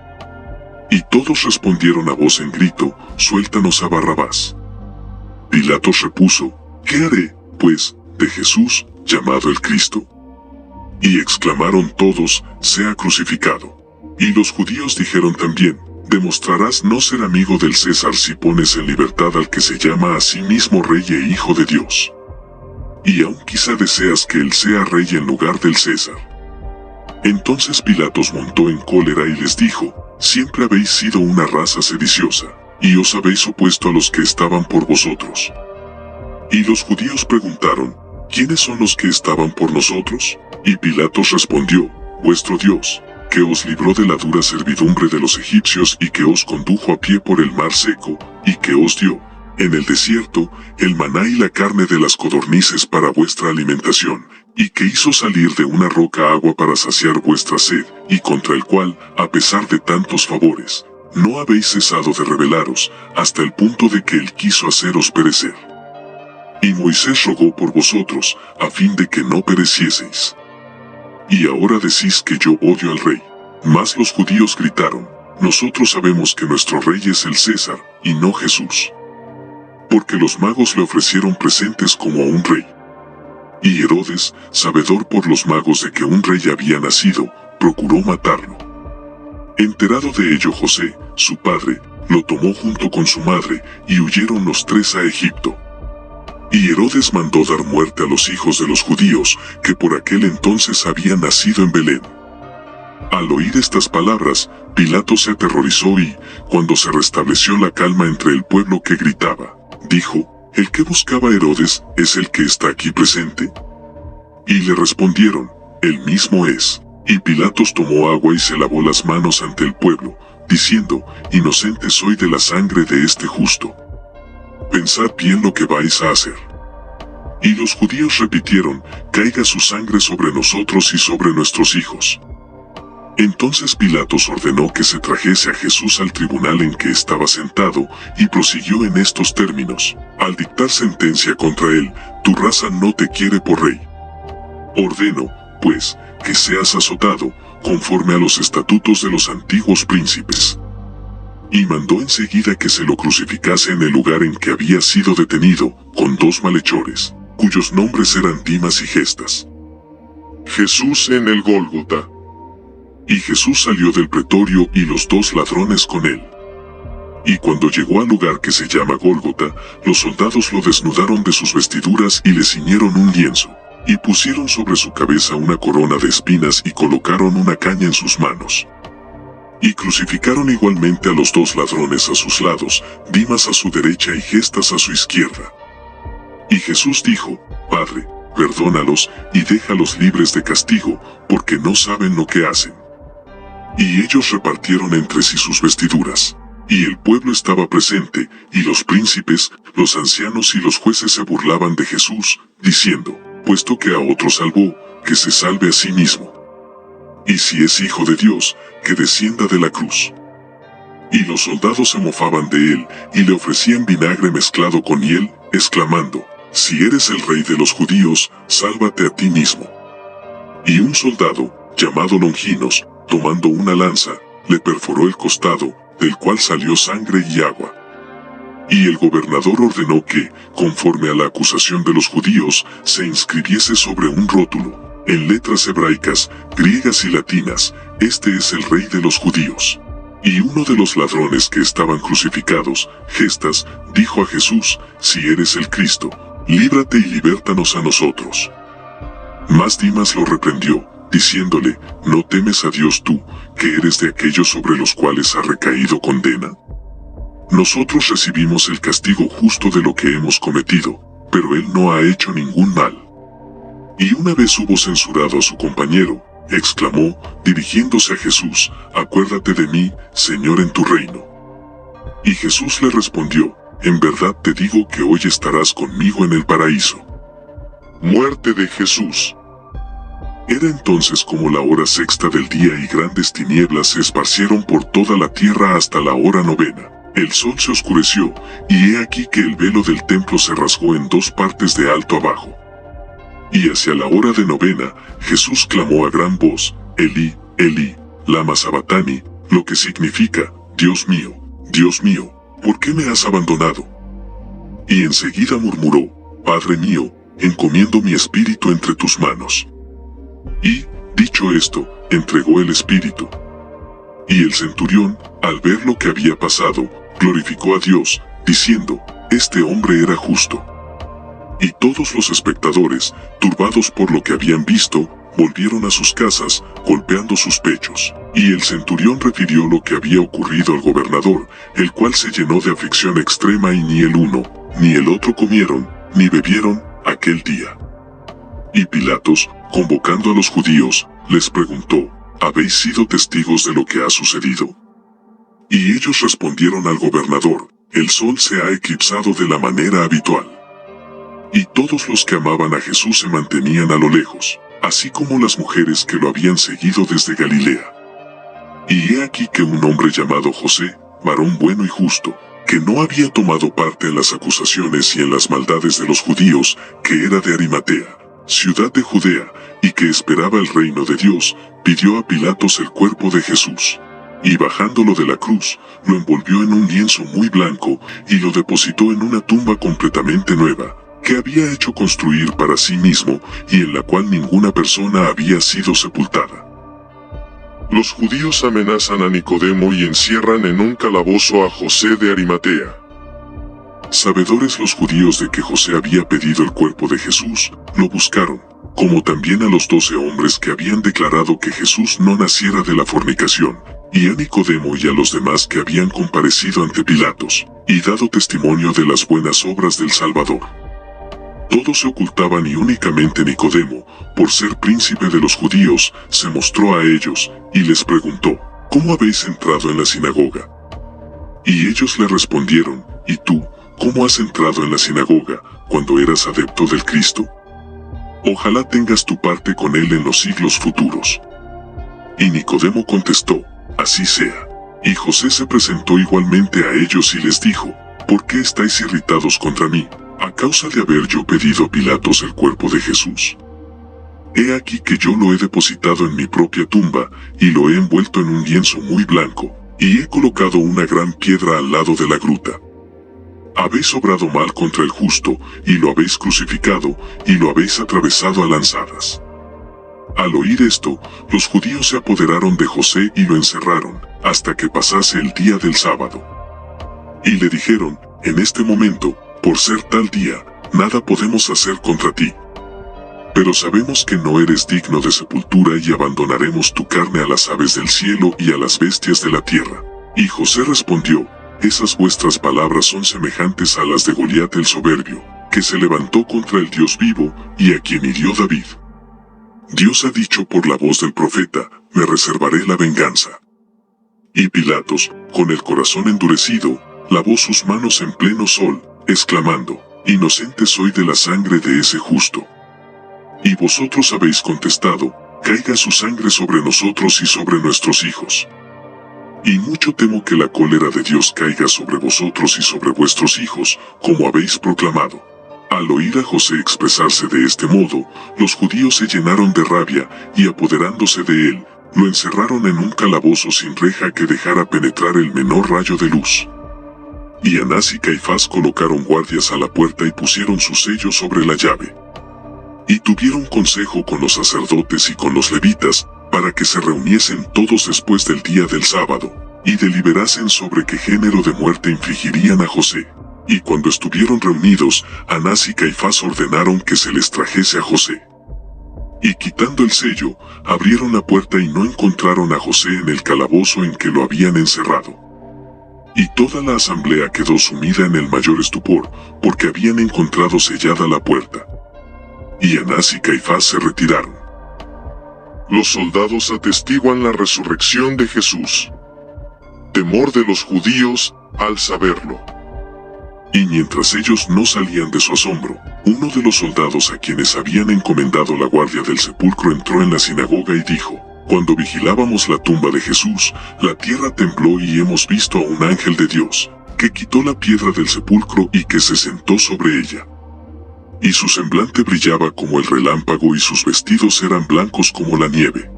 Speaker 3: Y todos respondieron a voz en grito: suéltanos a Barrabás. Pilatos repuso: ¿qué haré, pues, de Jesús, llamado el Cristo? Y exclamaron todos: sea crucificado. Y los judíos dijeron también: demostrarás no ser amigo del César si pones en libertad al que se llama a sí mismo Rey e Hijo de Dios. Y aún quizá deseas que él sea rey en lugar del César. Entonces Pilatos montó en cólera y les dijo: siempre habéis sido una raza sediciosa, y os habéis opuesto a los que estaban por vosotros. Y los judíos preguntaron: ¿quiénes son los que estaban por nosotros? Y Pilatos respondió: vuestro Dios, que os libró de la dura servidumbre de los egipcios y que os condujo a pie por el mar seco, y que os dio, en el desierto, el maná y la carne de las codornices para vuestra alimentación, y que hizo salir de una roca agua para saciar vuestra sed, y contra el cual, a pesar de tantos favores, no habéis cesado de rebelaros, hasta el punto de que él quiso haceros perecer. Y Moisés rogó por vosotros, a fin de que no perecieseis. Y ahora decís que yo odio al rey. Mas los judíos gritaron: nosotros sabemos que nuestro rey es el César, y no Jesús. Porque los magos le ofrecieron presentes como a un rey. Y Herodes, sabedor por los magos de que un rey había nacido, procuró matarlo. Enterado de ello José, su padre, lo tomó junto con su madre, y huyeron los tres a Egipto. Y Herodes mandó dar muerte a los hijos de los judíos, que por aquel entonces habían nacido en Belén. Al oír estas palabras, Pilato se aterrorizó y, cuando se restableció la calma entre el pueblo que gritaba, dijo: ¿el que buscaba Herodes es el que está aquí presente? Y le respondieron: el mismo es. Y Pilatos tomó agua y se lavó las manos ante el pueblo, diciendo: inocente soy de la sangre de este justo. Pensad bien lo que vais a hacer. Y los judíos repitieron: caiga su sangre sobre nosotros y sobre nuestros hijos. Entonces Pilatos ordenó que se trajese a Jesús al tribunal en que estaba sentado, y prosiguió en estos términos: al dictar sentencia contra él, tu raza no te quiere por rey. Ordeno, pues, que seas azotado, conforme a los estatutos de los antiguos príncipes. Y mandó enseguida que se lo crucificase en el lugar en que había sido detenido, con dos malhechores, cuyos nombres eran Dimas y Gestas.
Speaker 4: Jesús en el Gólgota.
Speaker 3: Y Jesús salió del pretorio y los dos ladrones con él. Y cuando llegó al lugar que se llama Gólgota, los soldados lo desnudaron de sus vestiduras y le ciñeron un lienzo, y pusieron sobre su cabeza una corona de espinas y colocaron una caña en sus manos. Y crucificaron igualmente a los dos ladrones a sus lados, Dimas a su derecha y Gestas a su izquierda. Y Jesús dijo: Padre, perdónalos y déjalos libres de castigo, porque no saben lo que hacen. Y ellos repartieron entre sí sus vestiduras. Y el pueblo estaba presente, y los príncipes, los ancianos y los jueces se burlaban de Jesús, diciendo: puesto que a otro salvó, que se salve a sí mismo. Y si es hijo de Dios, que descienda de la cruz. Y los soldados se mofaban de él, y le ofrecían vinagre mezclado con hiel, exclamando: si eres el rey de los judíos, sálvate a ti mismo. Y un soldado, llamado Longinos, tomando una lanza, le perforó el costado, del cual salió sangre y agua. Y el gobernador ordenó que, conforme a la acusación de los judíos, se inscribiese sobre un rótulo, en letras hebraicas, griegas y latinas: este es el rey de los judíos. Y uno de los ladrones que estaban crucificados, Gestas, dijo a Jesús: si eres el Cristo, líbrate y libértanos a nosotros. Mas Dimas lo reprendió, diciéndole, ¿no temes a Dios tú, que eres de aquellos sobre los cuales ha recaído condena? Nosotros recibimos el castigo justo de lo que hemos cometido, pero él no ha hecho ningún mal. Y una vez hubo censurado a su compañero, exclamó, dirigiéndose a Jesús, acuérdate de mí, Señor, en tu reino. Y Jesús le respondió, en verdad te digo que hoy estarás conmigo en el paraíso. Muerte de Jesús. Era entonces como la hora sexta del día y grandes tinieblas se esparcieron por toda la tierra hasta la hora novena. El sol se oscureció, y he aquí que el velo del templo se rasgó en dos partes de alto abajo. Y hacia la hora de novena, Jesús clamó a gran voz, Elí, Elí, lama sabatani, lo que significa, Dios mío, ¿por qué me has abandonado? Y enseguida murmuró, Padre mío, encomiendo mi espíritu entre tus manos. Y, dicho esto, entregó el espíritu. Y el centurión, al ver lo que había pasado, glorificó a Dios, diciendo, este hombre era justo. Y todos los espectadores, turbados por lo que habían visto, volvieron a sus casas, golpeando sus pechos. Y el centurión refirió lo que había ocurrido al gobernador, el cual se llenó de aflicción extrema y ni el uno, ni el otro comieron, ni bebieron, aquel día. Y Pilatos, convocando a los judíos, les preguntó, ¿habéis sido testigos de lo que ha sucedido? Y ellos respondieron al gobernador, el sol se ha eclipsado de la manera habitual. Y todos los que amaban a Jesús se mantenían a lo lejos, así como las mujeres que lo habían seguido desde Galilea. Y he aquí que un hombre llamado José, varón bueno y justo, que no había tomado parte en las acusaciones y en las maldades de los judíos, que era de Arimatea, ciudad de Judea, y que esperaba el reino de Dios, pidió a Pilatos el cuerpo de Jesús. Y bajándolo de la cruz, lo envolvió en un lienzo muy blanco, y lo depositó en una tumba completamente nueva, que había hecho construir para sí mismo, y en la cual ninguna persona había sido sepultada. Los judíos amenazan a Nicodemo y encierran en un calabozo a José de Arimatea. Sabedores los judíos de que José había pedido el cuerpo de Jesús, lo buscaron, como también a los 12 hombres que habían declarado que Jesús no naciera de la fornicación, y a Nicodemo y a los demás que habían comparecido ante Pilatos, y dado testimonio de las buenas obras del Salvador. Todos se ocultaban y únicamente Nicodemo, por ser príncipe de los judíos, se mostró a ellos, y les preguntó, ¿cómo habéis entrado en la sinagoga? Y ellos le respondieron, ¿y tú, cómo has entrado en la sinagoga, cuando eras adepto del Cristo? Ojalá tengas tu parte con él en los siglos futuros. Y Nicodemo contestó, así sea. Y José se presentó igualmente a ellos y les dijo, ¿por qué estáis irritados contra mí, a causa de haber yo pedido a Pilatos el cuerpo de Jesús? He aquí que yo lo he depositado en mi propia tumba, y lo he envuelto en un lienzo muy blanco, y he colocado una gran piedra al lado de la gruta. Habéis obrado mal contra el justo, y lo habéis crucificado, y lo habéis atravesado a lanzadas. Al oír esto, los judíos se apoderaron de José y lo encerraron, hasta que pasase el día del sábado. Y le dijeron, en este momento, por ser tal día, nada podemos hacer contra ti. Pero sabemos que no eres digno de sepultura y abandonaremos tu carne a las aves del cielo y a las bestias de la tierra. Y José respondió, esas vuestras palabras son semejantes a las de Goliat el soberbio, que se levantó contra el Dios vivo, y a quien hirió David. Dios ha dicho por la voz del profeta, me reservaré la venganza. Y Pilatos, con el corazón endurecido, lavó sus manos en pleno sol, exclamando, inocente soy de la sangre de ese justo. Y vosotros habéis contestado, caiga su sangre sobre nosotros y sobre nuestros hijos. Y mucho temo que la cólera de Dios caiga sobre vosotros y sobre vuestros hijos, como habéis proclamado. Al oír a José expresarse de este modo, los judíos se llenaron de rabia, y apoderándose de él, lo encerraron en un calabozo sin reja que dejara penetrar el menor rayo de luz. Y Anás y Caifás colocaron guardias a la puerta y pusieron su sello sobre la llave. Y tuvieron consejo con los sacerdotes y con los levitas, para que se reuniesen todos después del día del sábado, y deliberasen sobre qué género de muerte infligirían a José. Y cuando estuvieron reunidos, Anás y Caifás ordenaron que se les trajese a José. Y quitando el sello, abrieron la puerta y no encontraron a José en el calabozo en que lo habían encerrado. Y toda la asamblea quedó sumida en el mayor estupor, porque habían encontrado sellada la puerta. Y Anás y Caifás se retiraron.
Speaker 4: Los soldados atestiguan la resurrección de Jesús. Temor de los judíos al saberlo.
Speaker 3: Y mientras ellos no salían de su asombro, uno de los soldados a quienes habían encomendado la guardia del sepulcro entró en la sinagoga y dijo: Cuando vigilábamos la tumba de Jesús, la tierra tembló y hemos visto a un ángel de Dios, que quitó la piedra del sepulcro y que se sentó sobre ella. Y su semblante brillaba como el relámpago y sus vestidos eran blancos como la nieve.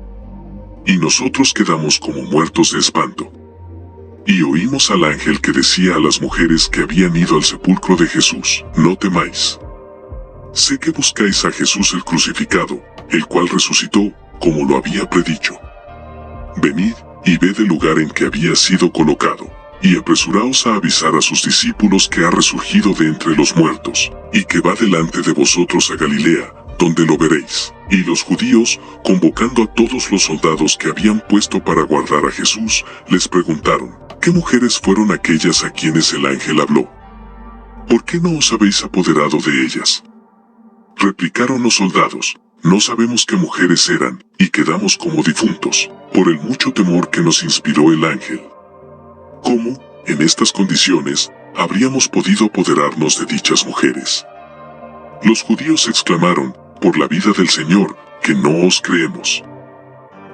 Speaker 3: Y nosotros quedamos como muertos de espanto. Y oímos al ángel que decía a las mujeres que habían ido al sepulcro de Jesús: No temáis. Sé que buscáis a Jesús el crucificado, el cual resucitó, como lo había predicho. Venid y ved el lugar en que había sido colocado, y apresuraos a avisar a sus discípulos que ha resurgido de entre los muertos, y que va delante de vosotros a Galilea, donde lo veréis. Y los judíos, convocando a todos los soldados que habían puesto para guardar a Jesús, les preguntaron: ¿Qué mujeres fueron aquellas a quienes el ángel habló? ¿Por qué no os habéis apoderado de ellas? Replicaron los soldados: No sabemos qué mujeres eran, y quedamos como difuntos, por el mucho temor que nos inspiró el ángel. ¿Cómo, en estas condiciones, habríamos podido apoderarnos de dichas mujeres? Los judíos exclamaron: Por la vida del Señor, que no os creemos.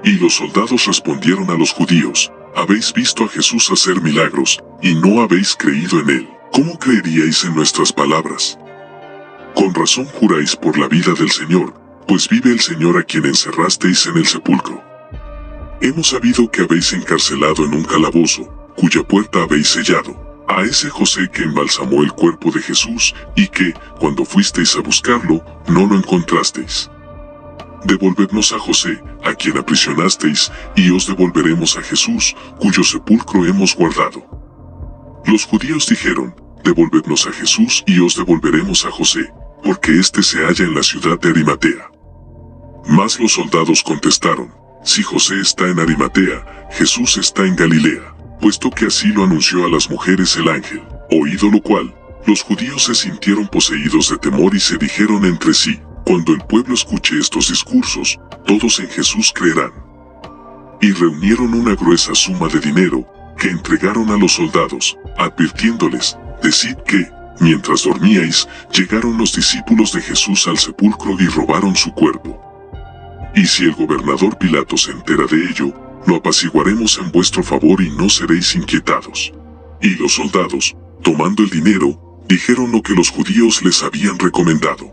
Speaker 3: Y los soldados respondieron a los judíos: Habéis visto a Jesús hacer milagros, y no habéis creído en él. ¿Cómo creeríais en nuestras palabras? Con razón juráis por la vida del Señor, pues vive el Señor a quien encerrasteis en el sepulcro. Hemos sabido que habéis encarcelado en un calabozo, cuya puerta habéis sellado, a ese José que embalsamó el cuerpo de Jesús, y que, cuando fuisteis a buscarlo, no lo encontrasteis. Devolvednos a José, a quien aprisionasteis, y os devolveremos a Jesús, cuyo sepulcro hemos guardado. Los judíos dijeron: Devolvednos a Jesús y os devolveremos a José, porque éste se halla en la ciudad de Arimatea. Mas los soldados contestaron: Si José está en Arimatea, Jesús está en Galilea, puesto que así lo anunció a las mujeres el ángel. Oído lo cual, los judíos se sintieron poseídos de temor y se dijeron entre sí: Cuando el pueblo escuche estos discursos, todos en Jesús creerán. Y reunieron una gruesa suma de dinero, que entregaron a los soldados, advirtiéndoles: Decid que, mientras dormíais, llegaron los discípulos de Jesús al sepulcro y robaron su cuerpo. Y si el gobernador Pilato se entera de ello, lo apaciguaremos en vuestro favor y no seréis inquietados. Y los soldados, tomando el dinero, dijeron lo que los judíos les habían recomendado.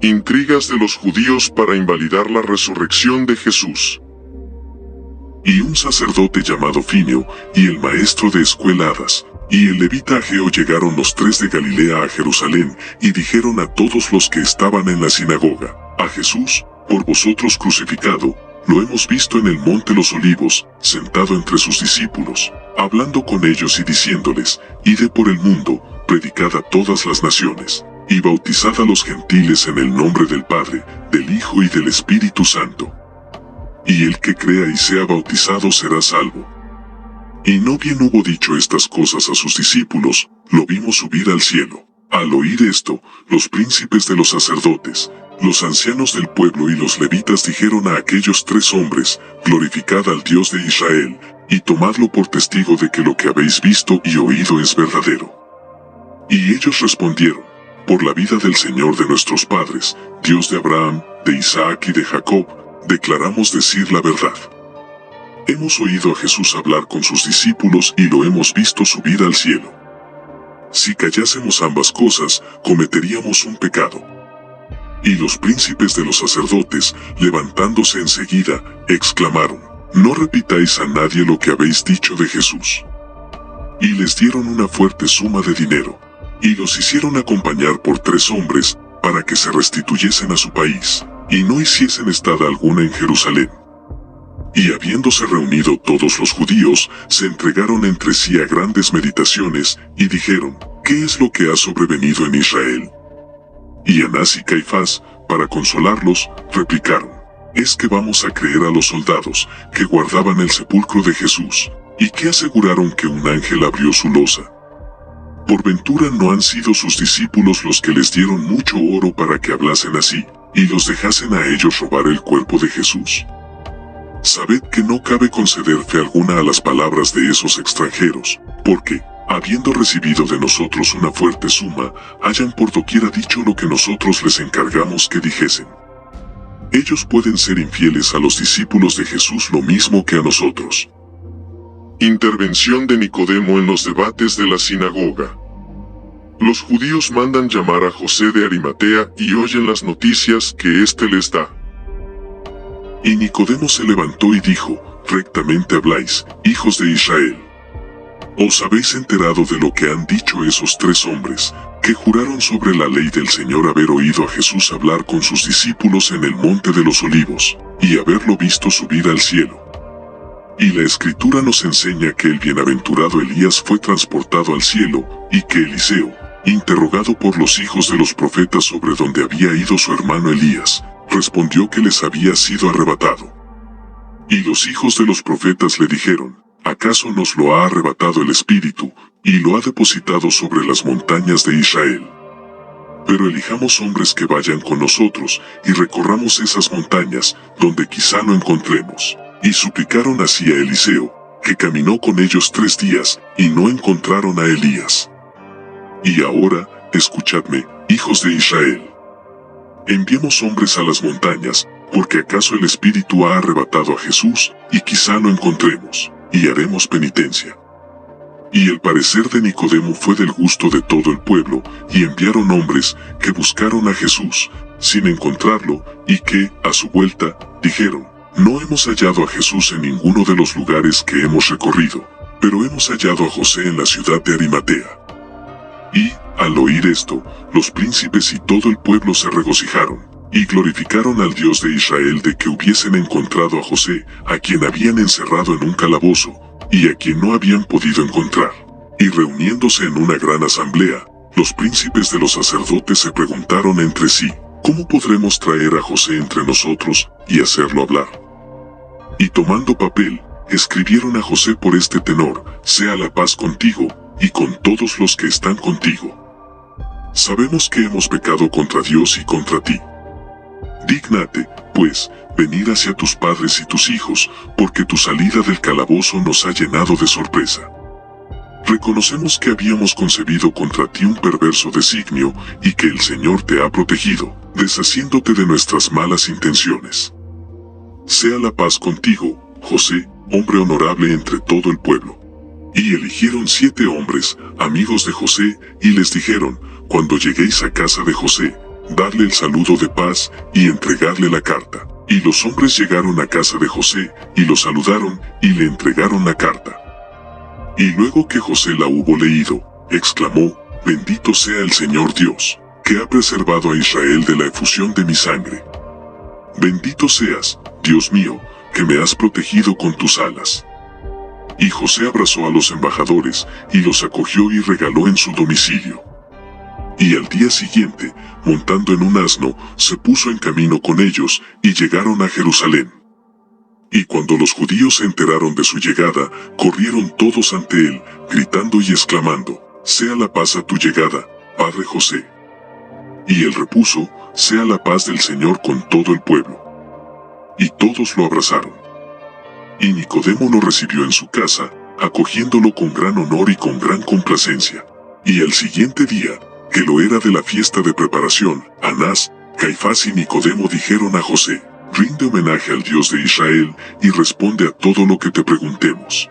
Speaker 4: Intrigas de los judíos para invalidar la resurrección de Jesús.
Speaker 3: Y un sacerdote llamado Fineo, y el maestro de escueladas, y el levita Ageo llegaron los tres de Galilea a Jerusalén, y dijeron a todos los que estaban en la sinagoga: A Jesús, por vosotros crucificado, lo hemos visto en el monte Los Olivos, sentado entre sus discípulos, hablando con ellos y diciéndoles: Id por el mundo, predicad a todas las naciones, y bautizad a los gentiles en el nombre del Padre, del Hijo y del Espíritu Santo. Y el que crea y sea bautizado será salvo. Y no bien hubo dicho estas cosas a sus discípulos, lo vimos subir al cielo. Al oír esto, los príncipes de los sacerdotes, los ancianos del pueblo y los levitas dijeron a aquellos tres hombres: Glorificad al Dios de Israel, y tomadlo por testigo de que lo que habéis visto y oído es verdadero. Y ellos respondieron: Por la vida del Señor de nuestros padres, Dios de Abraham, de Isaac y de Jacob, declaramos decir la verdad. Hemos oído a Jesús hablar con sus discípulos y lo hemos visto subir al cielo. Si callásemos ambas cosas, cometeríamos un pecado. Y los príncipes de los sacerdotes, levantándose enseguida, exclamaron: No repitáis a nadie lo que habéis dicho de Jesús. Y les dieron una fuerte suma de dinero, y los hicieron acompañar por 3 hombres, para que se restituyesen a su país, y no hiciesen estada alguna en Jerusalén. Y habiéndose reunido todos los judíos, se entregaron entre sí a grandes meditaciones, y dijeron: ¿Qué es lo que ha sobrevenido en Israel? Y Anás y Caifás, para consolarlos, replicaron: «Es que vamos a creer a los soldados que guardaban el sepulcro de Jesús, y que aseguraron que un ángel abrió su losa. ¿Por ventura no han sido sus discípulos los que les dieron mucho oro para que hablasen así, y los dejasen a ellos robar el cuerpo de Jesús? Sabed que no cabe conceder fe alguna a las palabras de esos extranjeros, porque, habiendo recibido de nosotros una fuerte suma, hayan por doquiera dicho lo que nosotros les encargamos que dijesen. Ellos pueden ser infieles a los discípulos de Jesús lo mismo que a nosotros».
Speaker 4: Intervención de Nicodemo en los debates de la sinagoga. Los judíos mandan llamar a José de Arimatea y oyen las noticias que éste les da.
Speaker 3: Y Nicodemo se levantó y dijo: «Rectamente habláis, hijos de Israel. ¿Os habéis enterado de lo que han dicho esos 3 hombres, que juraron sobre la ley del Señor haber oído a Jesús hablar con sus discípulos en el monte de los olivos, y haberlo visto subir al cielo? Y la Escritura nos enseña que el bienaventurado Elías fue transportado al cielo, y que Eliseo, interrogado por los hijos de los profetas sobre dónde había ido su hermano Elías, respondió que les había sido arrebatado. Y los hijos de los profetas le dijeron: ¿acaso nos lo ha arrebatado el Espíritu, y lo ha depositado sobre las montañas de Israel? Pero elijamos hombres que vayan con nosotros, y recorramos esas montañas, donde quizá lo encontremos. Y suplicaron así a Eliseo, que caminó con ellos 3 días, y no encontraron a Elías. Y ahora, escuchadme, hijos de Israel. Enviemos hombres a las montañas, porque acaso el Espíritu ha arrebatado a Jesús, y quizá lo encontremos, y haremos penitencia». Y el parecer de Nicodemo fue del gusto de todo el pueblo, y enviaron hombres, que buscaron a Jesús, sin encontrarlo, y que, a su vuelta, dijeron: «No hemos hallado a Jesús en ninguno de los lugares que hemos recorrido, pero hemos hallado a José en la ciudad de Arimatea». Y, al oír esto, los príncipes y todo el pueblo se regocijaron, y glorificaron al Dios de Israel de que hubiesen encontrado a José, a quien habían encerrado en un calabozo, y a quien no habían podido encontrar. Y reuniéndose en una gran asamblea, los príncipes de los sacerdotes se preguntaron entre sí: «¿Cómo podremos traer a José entre nosotros, y hacerlo hablar?». Y tomando papel, escribieron a José por este tenor: «Sea la paz contigo, y con todos los que están contigo. Sabemos que hemos pecado contra Dios y contra ti. Dígnate, pues, venir hacia tus padres y tus hijos, porque tu salida del calabozo nos ha llenado de sorpresa. Reconocemos que habíamos concebido contra ti un perverso designio, y que el Señor te ha protegido, deshaciéndote de nuestras malas intenciones. Sea la paz contigo, José, hombre honorable entre todo el pueblo». Y eligieron 7 hombres, amigos de José, y les dijeron: «Cuando lleguéis a casa de José, dadle el saludo de paz, y entregadle la carta». Y los hombres llegaron a casa de José, y lo saludaron, y le entregaron la carta. Y luego que José la hubo leído, exclamó: «Bendito sea el Señor Dios, que ha preservado a Israel de la efusión de mi sangre. Bendito seas, Dios mío, que me has protegido con tus alas». Y José abrazó a los embajadores, y los acogió y regaló en su domicilio. Y al día siguiente, montando en un asno, se puso en camino con ellos, y llegaron a Jerusalén. Y cuando los judíos se enteraron de su llegada, corrieron todos ante él, gritando y exclamando: «Sea la paz a tu llegada, Padre José». Y él repuso: «Sea la paz del Señor con todo el pueblo». Y todos lo abrazaron. Y Nicodemo lo recibió en su casa, acogiéndolo con gran honor y con gran complacencia. Y al siguiente día, que lo era de la fiesta de preparación, Anás, Caifás y Nicodemo dijeron a José: «Rinde homenaje al Dios de Israel, y responde a todo lo que te preguntemos.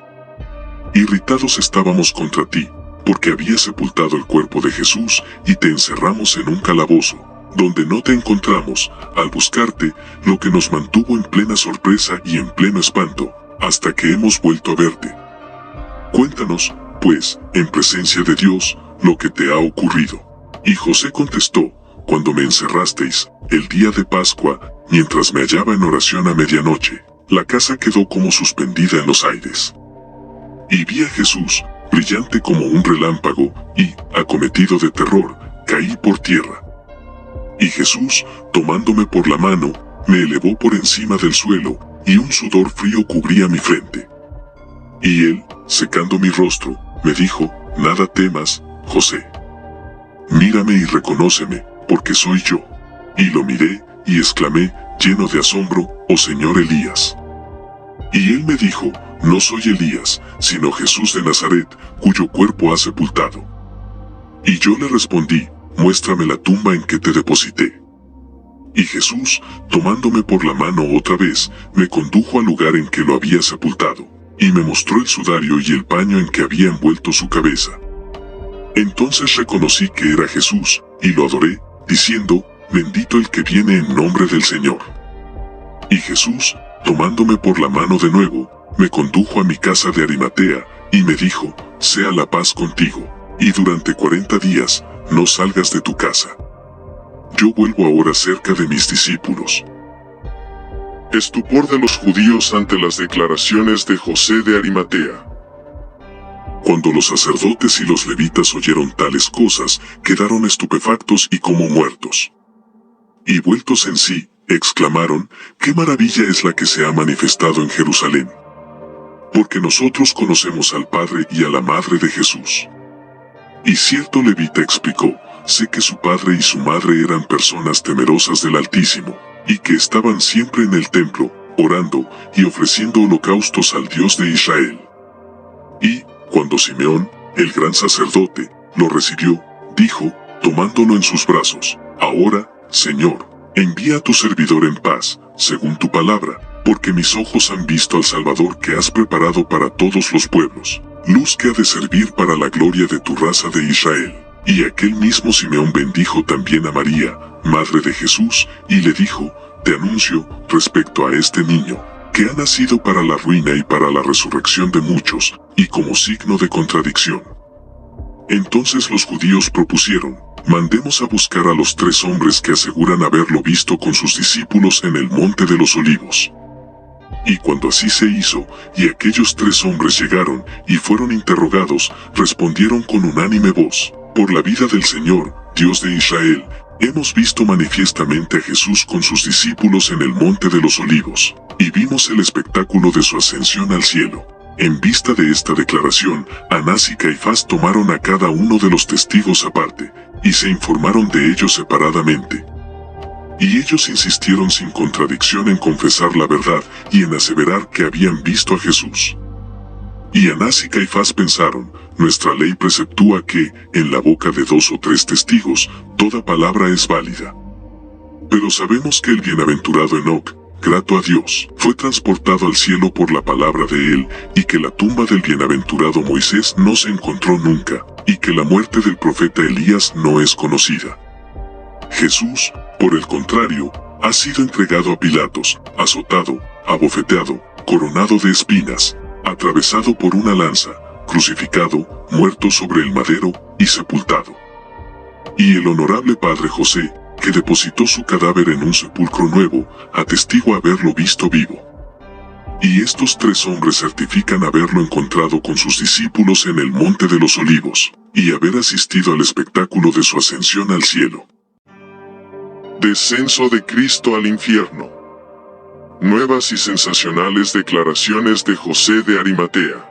Speaker 3: Irritados estábamos contra ti, porque habías sepultado el cuerpo de Jesús, y te encerramos en un calabozo, donde no te encontramos, al buscarte, lo que nos mantuvo en plena sorpresa y en pleno espanto, hasta que hemos vuelto a verte. Cuéntanos, pues, en presencia de Dios, lo que te ha ocurrido». Y José contestó: «Cuando me encerrasteis, el día de Pascua, mientras me hallaba en oración a medianoche, la casa quedó como suspendida en los aires. Y vi a Jesús, brillante como un relámpago, y, acometido de terror, caí por tierra. Y Jesús, tomándome por la mano, me elevó por encima del suelo, y un sudor frío cubría mi frente. Y él, secando mi rostro, me dijo, nada temas, José. Mírame y reconóceme, porque soy yo. Y lo miré, y exclamé, lleno de asombro, oh Señor Elías. Y él me dijo, no soy Elías, sino Jesús de Nazaret, cuyo cuerpo has sepultado. Y yo le respondí, muéstrame la tumba en que te deposité. Y Jesús, tomándome por la mano otra vez, me condujo al lugar en que lo había sepultado, y me mostró el sudario y el paño en que había envuelto su cabeza. Entonces reconocí que era Jesús, y lo adoré, diciendo, bendito el que viene en nombre del Señor. Y Jesús, tomándome por la mano de nuevo, me condujo a mi casa de Arimatea, y me dijo, sea la paz contigo, y durante 40 días, no salgas de tu casa. Yo vuelvo ahora cerca de mis discípulos.
Speaker 4: Estupor de los judíos ante las declaraciones de José de Arimatea.
Speaker 3: Cuando los sacerdotes y los levitas oyeron tales cosas, quedaron estupefactos y como muertos. Y vueltos en sí, exclamaron, ¡qué maravilla es la que se ha manifestado en Jerusalén! Porque nosotros conocemos al Padre y a la Madre de Jesús. Y cierto levita explicó, sé que su padre y su madre eran personas temerosas del Altísimo, y que estaban siempre en el templo, orando y ofreciendo holocaustos al Dios de Israel. Y, cuando Simeón, el gran sacerdote, lo recibió, dijo, tomándolo en sus brazos, ahora, Señor, envía a tu servidor en paz, según tu palabra, porque mis ojos han visto al Salvador que has preparado para todos los pueblos, luz que ha de servir para la gloria de tu raza de Israel. Y aquel mismo Simeón bendijo también a María, madre de Jesús, y le dijo, te anuncio, respecto a este niño, que ha nacido para la ruina y para la resurrección de muchos, y como signo de contradicción. Entonces los judíos propusieron, mandemos a buscar a los 3 hombres que aseguran haberlo visto con sus discípulos en el monte de los olivos. Y cuando así se hizo, y aquellos 3 hombres llegaron, y fueron interrogados, respondieron con unánime voz, por la vida del Señor, Dios de Israel, hemos visto manifiestamente a Jesús con sus discípulos en el monte de los olivos, y vimos el espectáculo de su ascensión al cielo. En vista de esta declaración, Anás y Caifás tomaron a cada uno de los testigos aparte, y se informaron de ellos separadamente. Y ellos insistieron sin contradicción en confesar la verdad y en aseverar que habían visto a Jesús. Y Anás y Caifás pensaron, nuestra ley preceptúa que, en la boca de 2 o 3 testigos, toda palabra es válida. Pero sabemos que el bienaventurado Enoc, grato a Dios, fue transportado al cielo por la palabra de él, y que la tumba del bienaventurado Moisés no se encontró nunca, y que la muerte del profeta Elías no es conocida. Jesús, por el contrario, ha sido entregado a Pilatos, azotado, abofeteado, coronado de espinas, atravesado por una lanza, crucificado, muerto sobre el madero, y sepultado. Y el honorable padre José, que depositó su cadáver en un sepulcro nuevo, atestigua haberlo visto vivo. Y estos 3 hombres certifican haberlo encontrado con sus discípulos en el monte de los olivos, y haber asistido al espectáculo de su ascensión al cielo.
Speaker 4: Descenso de Cristo al infierno. Nuevas y sensacionales declaraciones de José de Arimatea.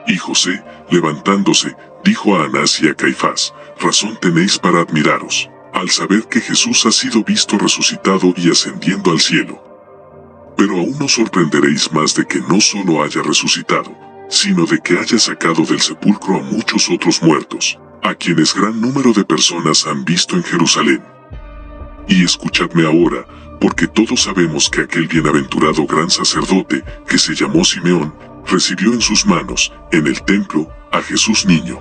Speaker 3: Y José, levantándose, dijo a Anás y a Caifás, razón tenéis para admiraros, al saber que Jesús ha sido visto resucitado y ascendiendo al cielo. Pero aún os sorprenderéis más de que no solo haya resucitado, sino de que haya sacado del sepulcro a muchos otros muertos, a quienes gran número de personas han visto en Jerusalén. Y escuchadme ahora, porque todos sabemos que aquel bienaventurado gran sacerdote, que se llamó Simeón, recibió en sus manos, en el templo, a Jesús niño.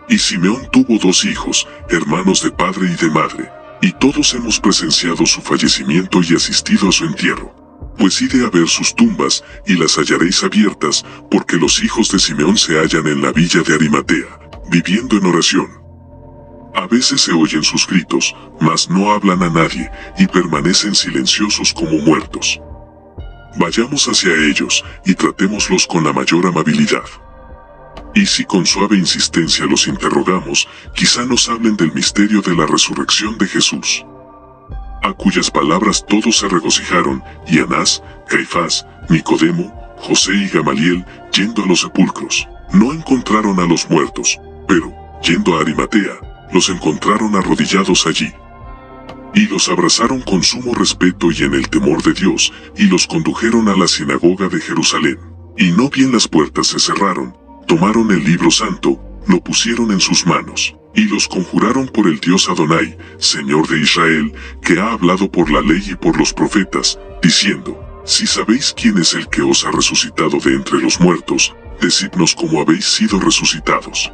Speaker 3: Y Simeón tuvo 2 hijos, hermanos de padre y de madre, y todos hemos presenciado su fallecimiento y asistido a su entierro. Pues id a ver sus tumbas, y las hallaréis abiertas, porque los hijos de Simeón se hallan en la villa de Arimatea, viviendo en oración. A veces se oyen sus gritos, mas no hablan a nadie, y permanecen silenciosos como muertos. Vayamos hacia ellos, y tratémoslos con la mayor amabilidad. Y si con suave insistencia los interrogamos, quizá nos hablen del misterio de la resurrección de Jesús, a cuyas palabras todos se regocijaron, y Anás, Caifás, Nicodemo, José y Gamaliel, yendo a los sepulcros, no encontraron a los muertos, pero, yendo a Arimatea, los encontraron arrodillados allí. Y los abrazaron con sumo respeto y en el temor de Dios, y los condujeron a la sinagoga de Jerusalén. Y no bien las puertas se cerraron, tomaron el libro santo, lo pusieron en sus manos, y los conjuraron por el Dios Adonai, Señor de Israel, que ha hablado por la ley y por los profetas, diciendo: si sabéis quién es el que os ha resucitado de entre los muertos, decidnos cómo habéis sido resucitados.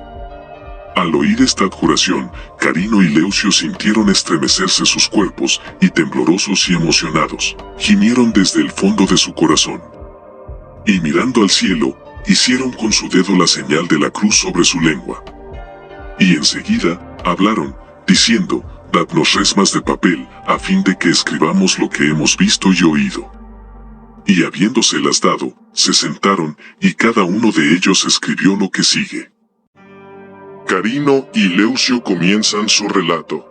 Speaker 3: Al oír esta adjuración, Carino y Leucio sintieron estremecerse sus cuerpos, y temblorosos y emocionados, gimieron desde el fondo de su corazón. Y mirando al cielo, hicieron con su dedo la señal de la cruz sobre su lengua. Y enseguida, hablaron, diciendo: dadnos resmas de papel, a fin de que escribamos lo que hemos visto y oído. Y habiéndoselas dado, se sentaron, y cada uno de ellos escribió lo que sigue. Carino y Leucio comienzan su relato.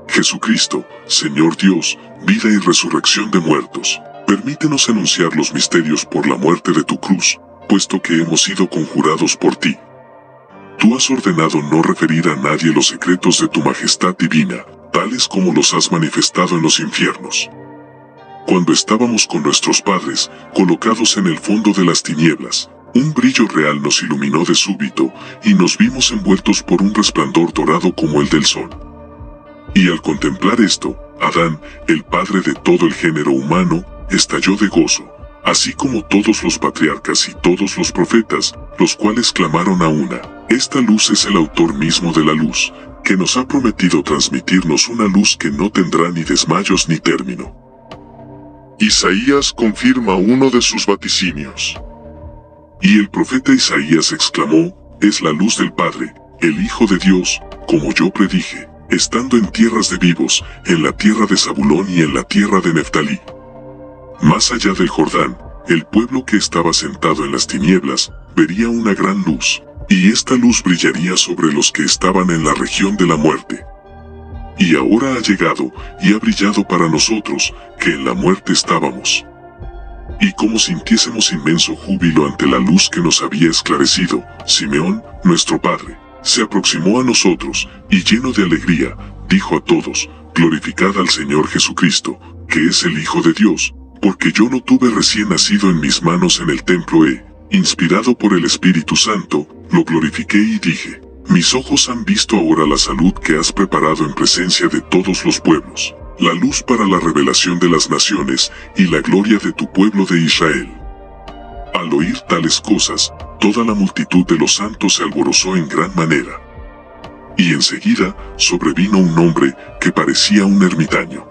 Speaker 3: Jesucristo, Señor Dios, vida y resurrección de muertos, permítenos anunciar los misterios por la muerte de tu cruz, puesto que hemos sido conjurados por ti. Tú has ordenado no referir a nadie los secretos de tu majestad divina, tales como los has manifestado en los infiernos. Cuando estábamos con nuestros padres, colocados en el fondo de las tinieblas, un brillo real nos iluminó de súbito, y nos vimos envueltos por un resplandor dorado como el del sol. Y al contemplar esto, Adán, el padre de todo el género humano, estalló de gozo, así como todos los patriarcas y todos los profetas, los cuales clamaron a una: esta luz es el autor mismo de la luz, que nos ha prometido transmitirnos una luz que no tendrá ni desmayos ni término. Isaías confirma uno de sus vaticinios. Y el profeta Isaías exclamó: es la luz del Padre, el Hijo de Dios, como yo predije, estando en tierras de vivos, en la tierra de Zabulón y en la tierra de Neftalí. Más allá del Jordán, el pueblo que estaba sentado en las tinieblas, vería una gran luz, y esta luz brillaría sobre los que estaban en la región de la muerte. Y ahora ha llegado, y ha brillado para nosotros, que en la muerte estábamos. Y como sintiésemos inmenso júbilo ante la luz que nos había esclarecido, Simeón, nuestro padre, se aproximó a nosotros, y lleno de alegría, dijo a todos: glorificad al Señor Jesucristo, que es el Hijo de Dios, porque yo no tuve recién nacido en mis manos en el templo inspirado por el Espíritu Santo, lo glorifiqué y dije: mis ojos han visto ahora la salud que has preparado en presencia de todos los pueblos, la luz para la revelación de las naciones, y la gloria de tu pueblo de Israel. Al oír tales cosas, toda la multitud de los santos se alborozó en gran manera. Y enseguida, sobrevino un hombre, que parecía un ermitaño.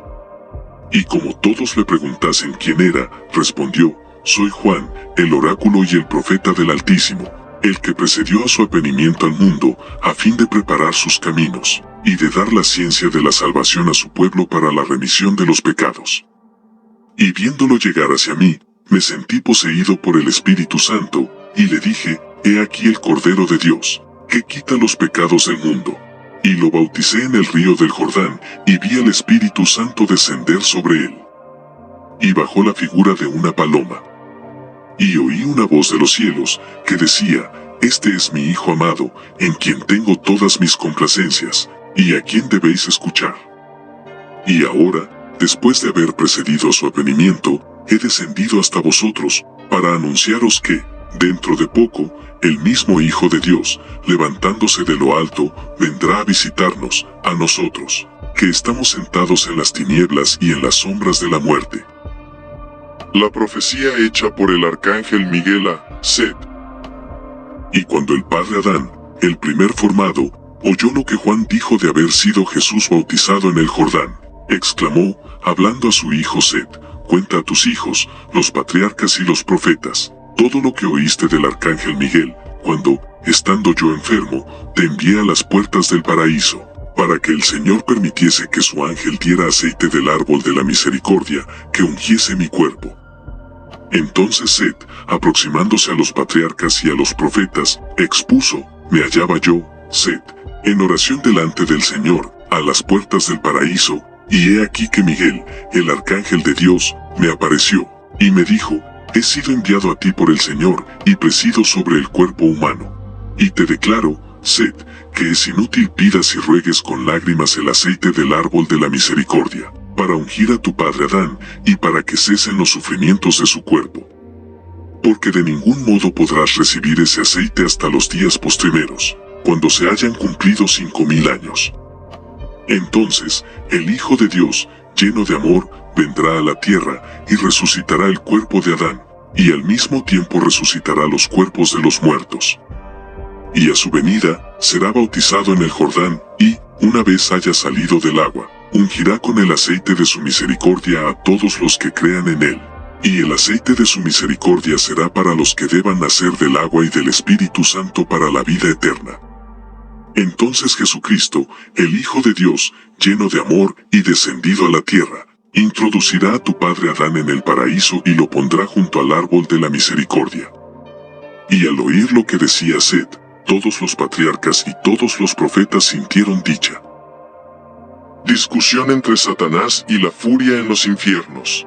Speaker 3: Y como todos le preguntasen quién era, respondió: soy Juan, el oráculo y el profeta del Altísimo, el que precedió a su advenimiento al mundo, a fin de preparar sus caminos, y de dar la ciencia de la salvación a su pueblo para la remisión de los pecados. Y viéndolo llegar hacia mí, me sentí poseído por el Espíritu Santo, y le dije: he aquí el Cordero de Dios, que quita los pecados del mundo. Y lo bauticé en el río del Jordán, y vi al Espíritu Santo descender sobre él. Y bajó la figura de una paloma. Y oí una voz de los cielos, que decía: este es mi Hijo amado, en quien tengo todas mis complacencias, y a quien debéis escuchar. Y ahora, después de haber precedido a su advenimiento, he descendido hasta vosotros, para anunciaros que, dentro de poco, el mismo Hijo de Dios, levantándose de lo alto, vendrá a visitarnos, a nosotros, que estamos sentados en las tinieblas y en las sombras de la muerte. La profecía hecha por el arcángel Miguel a Set. Y cuando el padre Adán, el primer formado, oyó lo que Juan dijo de haber sido Jesús bautizado en el Jordán, exclamó, hablando a su hijo Set: cuenta a tus hijos, los patriarcas y los profetas, todo lo que oíste del arcángel Miguel, cuando, estando yo enfermo, te envié a las puertas del paraíso, para que el Señor permitiese que su ángel diera aceite del árbol de la misericordia, que ungiese mi cuerpo. Entonces Set, aproximándose a los patriarcas y a los profetas, expuso: me hallaba yo, Set, en oración delante del Señor, a las puertas del paraíso, y he aquí que Miguel, el arcángel de Dios, me apareció, y me dijo: he sido enviado a ti por el Señor, y presido sobre el cuerpo humano. Y te declaro, Set, que es inútil pidas y ruegues con lágrimas el aceite del árbol de la misericordia, para ungir a tu padre Adán, y para que cesen los sufrimientos de su cuerpo. Porque de ningún modo podrás recibir ese aceite hasta los días postrimeros, cuando se hayan cumplido 5000 años. Entonces, el Hijo de Dios, lleno de amor, vendrá a la tierra, y resucitará el cuerpo de Adán, y al mismo tiempo resucitará los cuerpos de los muertos. Y a su venida, será bautizado en el Jordán, y, una vez haya salido del agua, ungirá con el aceite de su misericordia a todos los que crean en él. Y el aceite de su misericordia será para los que deban nacer del agua y del Espíritu Santo para la vida eterna. Entonces Jesucristo, el Hijo de Dios, lleno de amor y descendido a la tierra, introducirá a tu padre Adán en el paraíso y lo pondrá junto al árbol de la misericordia. Y al oír lo que decía Set, todos los patriarcas y todos los profetas sintieron dicha. Discusión entre Satanás y la furia en los infiernos.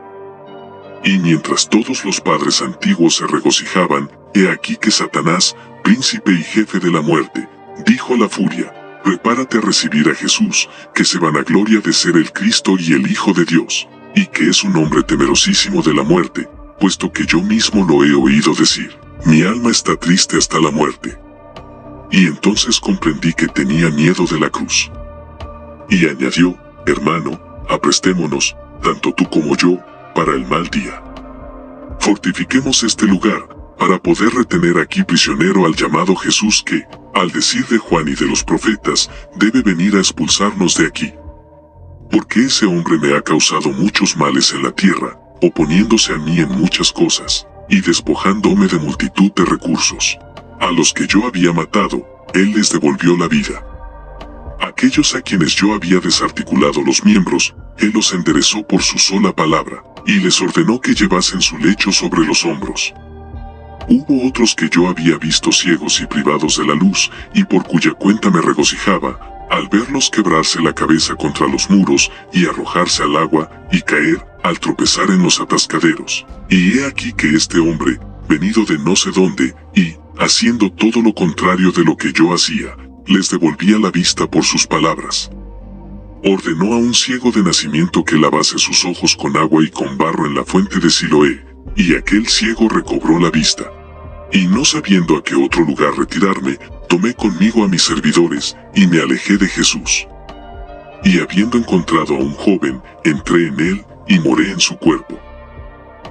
Speaker 3: Y mientras todos los padres antiguos se regocijaban, he aquí que Satanás, príncipe y jefe de la muerte, dijo a la furia: prepárate a recibir a Jesús, que se vanagloria de ser el Cristo y el Hijo de Dios, y que es un hombre temerosísimo de la muerte, puesto que yo mismo lo he oído decir: mi alma está triste hasta la muerte. Y entonces comprendí que tenía miedo de la cruz. Y añadió: hermano, aprestémonos, tanto tú como yo, para el mal día. Fortifiquemos este lugar, para poder retener aquí prisionero al llamado Jesús que, al decir de Juan y de los profetas, debe venir a expulsarnos de aquí. Porque ese hombre me ha causado muchos males en la tierra, oponiéndose a mí en muchas cosas, y despojándome de multitud de recursos. A los que yo había matado, él les devolvió la vida. Aquellos a quienes yo había desarticulado los miembros, él los enderezó por su sola palabra, y les ordenó que llevasen su lecho sobre los hombros. Hubo otros que yo había visto ciegos y privados de la luz, y por cuya cuenta me regocijaba, al verlos quebrarse la cabeza contra los muros, y arrojarse al agua, y caer, al tropezar en los atascaderos. Y he aquí que este hombre, venido de no sé dónde, y, haciendo todo lo contrario de lo que yo hacía, les devolvía la vista por sus palabras. Ordenó a un ciego de nacimiento que lavase sus ojos con agua y con barro en la fuente de Siloé, y aquel ciego recobró la vista. Y no sabiendo a qué otro lugar retirarme, tomé conmigo a mis servidores, y me alejé de Jesús. Y habiendo encontrado a un joven, entré en él, y moré en su cuerpo.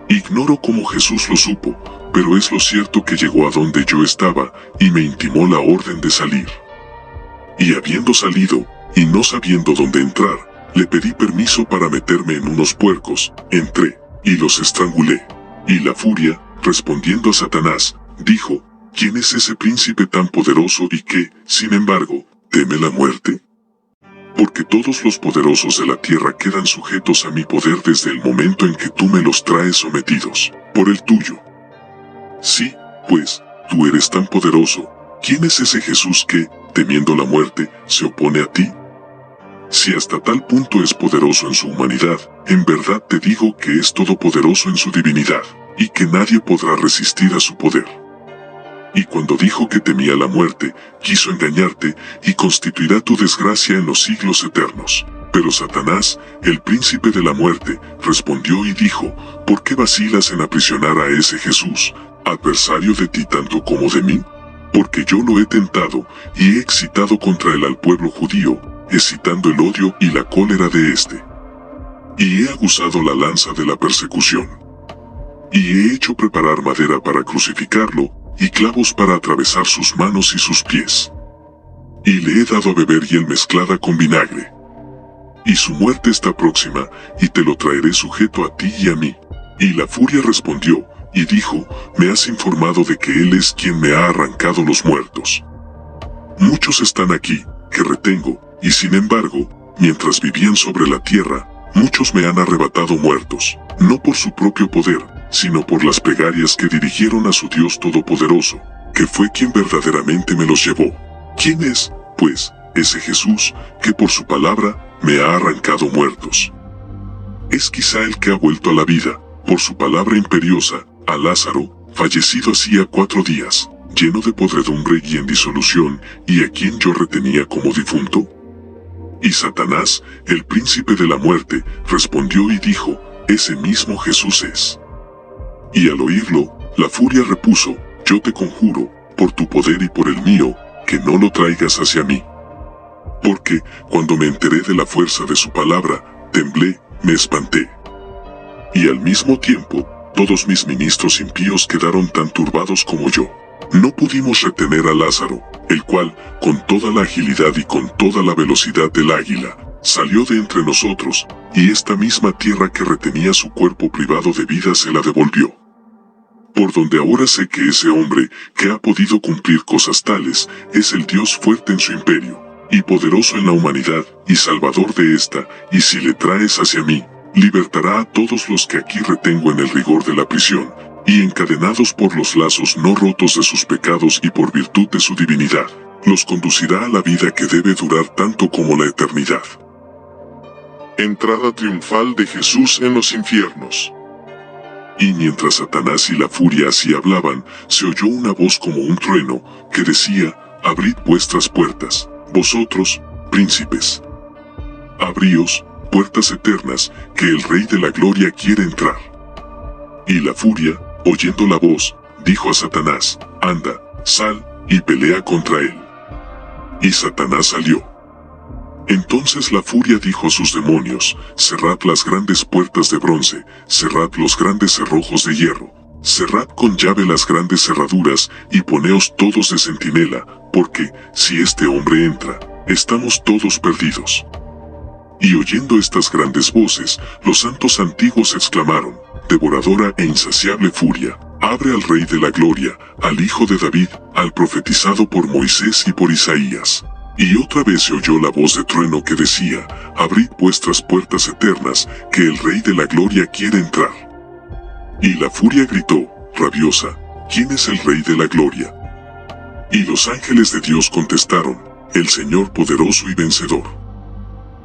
Speaker 3: Ignoro cómo Jesús lo supo, pero es lo cierto que llegó a donde yo estaba, y me intimó la orden de salir. Y habiendo salido, y no sabiendo dónde entrar, le pedí permiso para meterme en unos puercos, entré, y los estrangulé. Y la furia, respondiendo a Satanás, dijo: ¿quién es ese príncipe tan poderoso y que, sin embargo, teme la muerte? Porque todos los poderosos de la tierra quedan sujetos a mi poder desde el momento en que tú me los traes sometidos, por el tuyo. Sí, pues, tú eres tan poderoso, ¿quién es ese Jesús que, temiendo la muerte, se opone a ti? Si hasta tal punto es poderoso en su humanidad, en verdad te digo que es todopoderoso en su divinidad, y que nadie podrá resistir a su poder. Y cuando dijo que temía la muerte, quiso engañarte, y constituirá tu desgracia en los siglos eternos. Pero Satanás, el príncipe de la muerte, respondió y dijo: ¿por qué vacilas en aprisionar a ese Jesús, adversario de ti tanto como de mí? Porque yo lo he tentado, y he excitado contra él al pueblo judío, excitando el odio y la cólera de éste. Y he aguzado la lanza de la persecución. Y he hecho preparar madera para crucificarlo, y clavos para atravesar sus manos y sus pies. Y le he dado a beber hiel mezclada con vinagre. Y su muerte está próxima, y te lo traeré sujeto a ti y a mí. Y la furia respondió, y dijo: me has informado de que él es quien me ha arrancado los muertos. Muchos están aquí, que retengo, y sin embargo, mientras vivían sobre la tierra, muchos me han arrebatado muertos, no por su propio poder, sino por las plegarias que dirigieron a su Dios Todopoderoso, que fue quien verdaderamente me los llevó. ¿Quién es, pues, ese Jesús, que por su palabra me ha arrancado muertos? Es quizá el que ha vuelto a la vida, por su palabra imperiosa, a Lázaro, fallecido hacía 4 días, lleno de podredumbre y en disolución, y a quien yo retenía como difunto. Y Satanás, el príncipe de la muerte, respondió y dijo, ese mismo Jesús es. Y al oírlo, la furia repuso, yo te conjuro, por tu poder y por el mío, que no lo traigas hacia mí. Porque, cuando me enteré de la fuerza de su palabra, temblé, me espanté. Y al mismo tiempo, todos mis ministros impíos quedaron tan turbados como yo. No pudimos retener a Lázaro, el cual, con toda la agilidad y con toda la velocidad del águila, salió de entre nosotros, y esta misma tierra que retenía su cuerpo privado de vida se la devolvió. Por donde ahora sé que ese hombre, que ha podido cumplir cosas tales, es el Dios fuerte en su imperio, y poderoso en la humanidad, y salvador de esta, y si le traes hacia mí, libertará a todos los que aquí retengo en el rigor de la prisión, y encadenados por los lazos no rotos de sus pecados y por virtud de su divinidad, los conducirá a la vida que debe durar tanto como la eternidad. Entrada triunfal de Jesús en los infiernos. Y mientras Satanás y la furia así hablaban, se oyó una voz como un trueno, que decía, abrid vuestras puertas, vosotros, príncipes. Abríos, puertas eternas, que el Rey de la Gloria quiere entrar. Y la furia, oyendo la voz, dijo a Satanás, anda, sal, y pelea contra él. Y Satanás salió. Entonces la furia dijo a sus demonios, cerrad las grandes puertas de bronce, cerrad los grandes cerrojos de hierro, cerrad con llave las grandes cerraduras, y poneos todos de centinela, porque, si este hombre entra, estamos todos perdidos. Y oyendo estas grandes voces, los santos antiguos exclamaron, devoradora e insaciable furia, abre al Rey de la Gloria, al Hijo de David, al profetizado por Moisés y por Isaías. Y otra vez se oyó la voz de trueno que decía, abrid vuestras puertas eternas, que el Rey de la Gloria quiere entrar. Y la furia gritó, rabiosa, ¿quién es el Rey de la Gloria? Y los ángeles de Dios contestaron, el Señor poderoso y vencedor.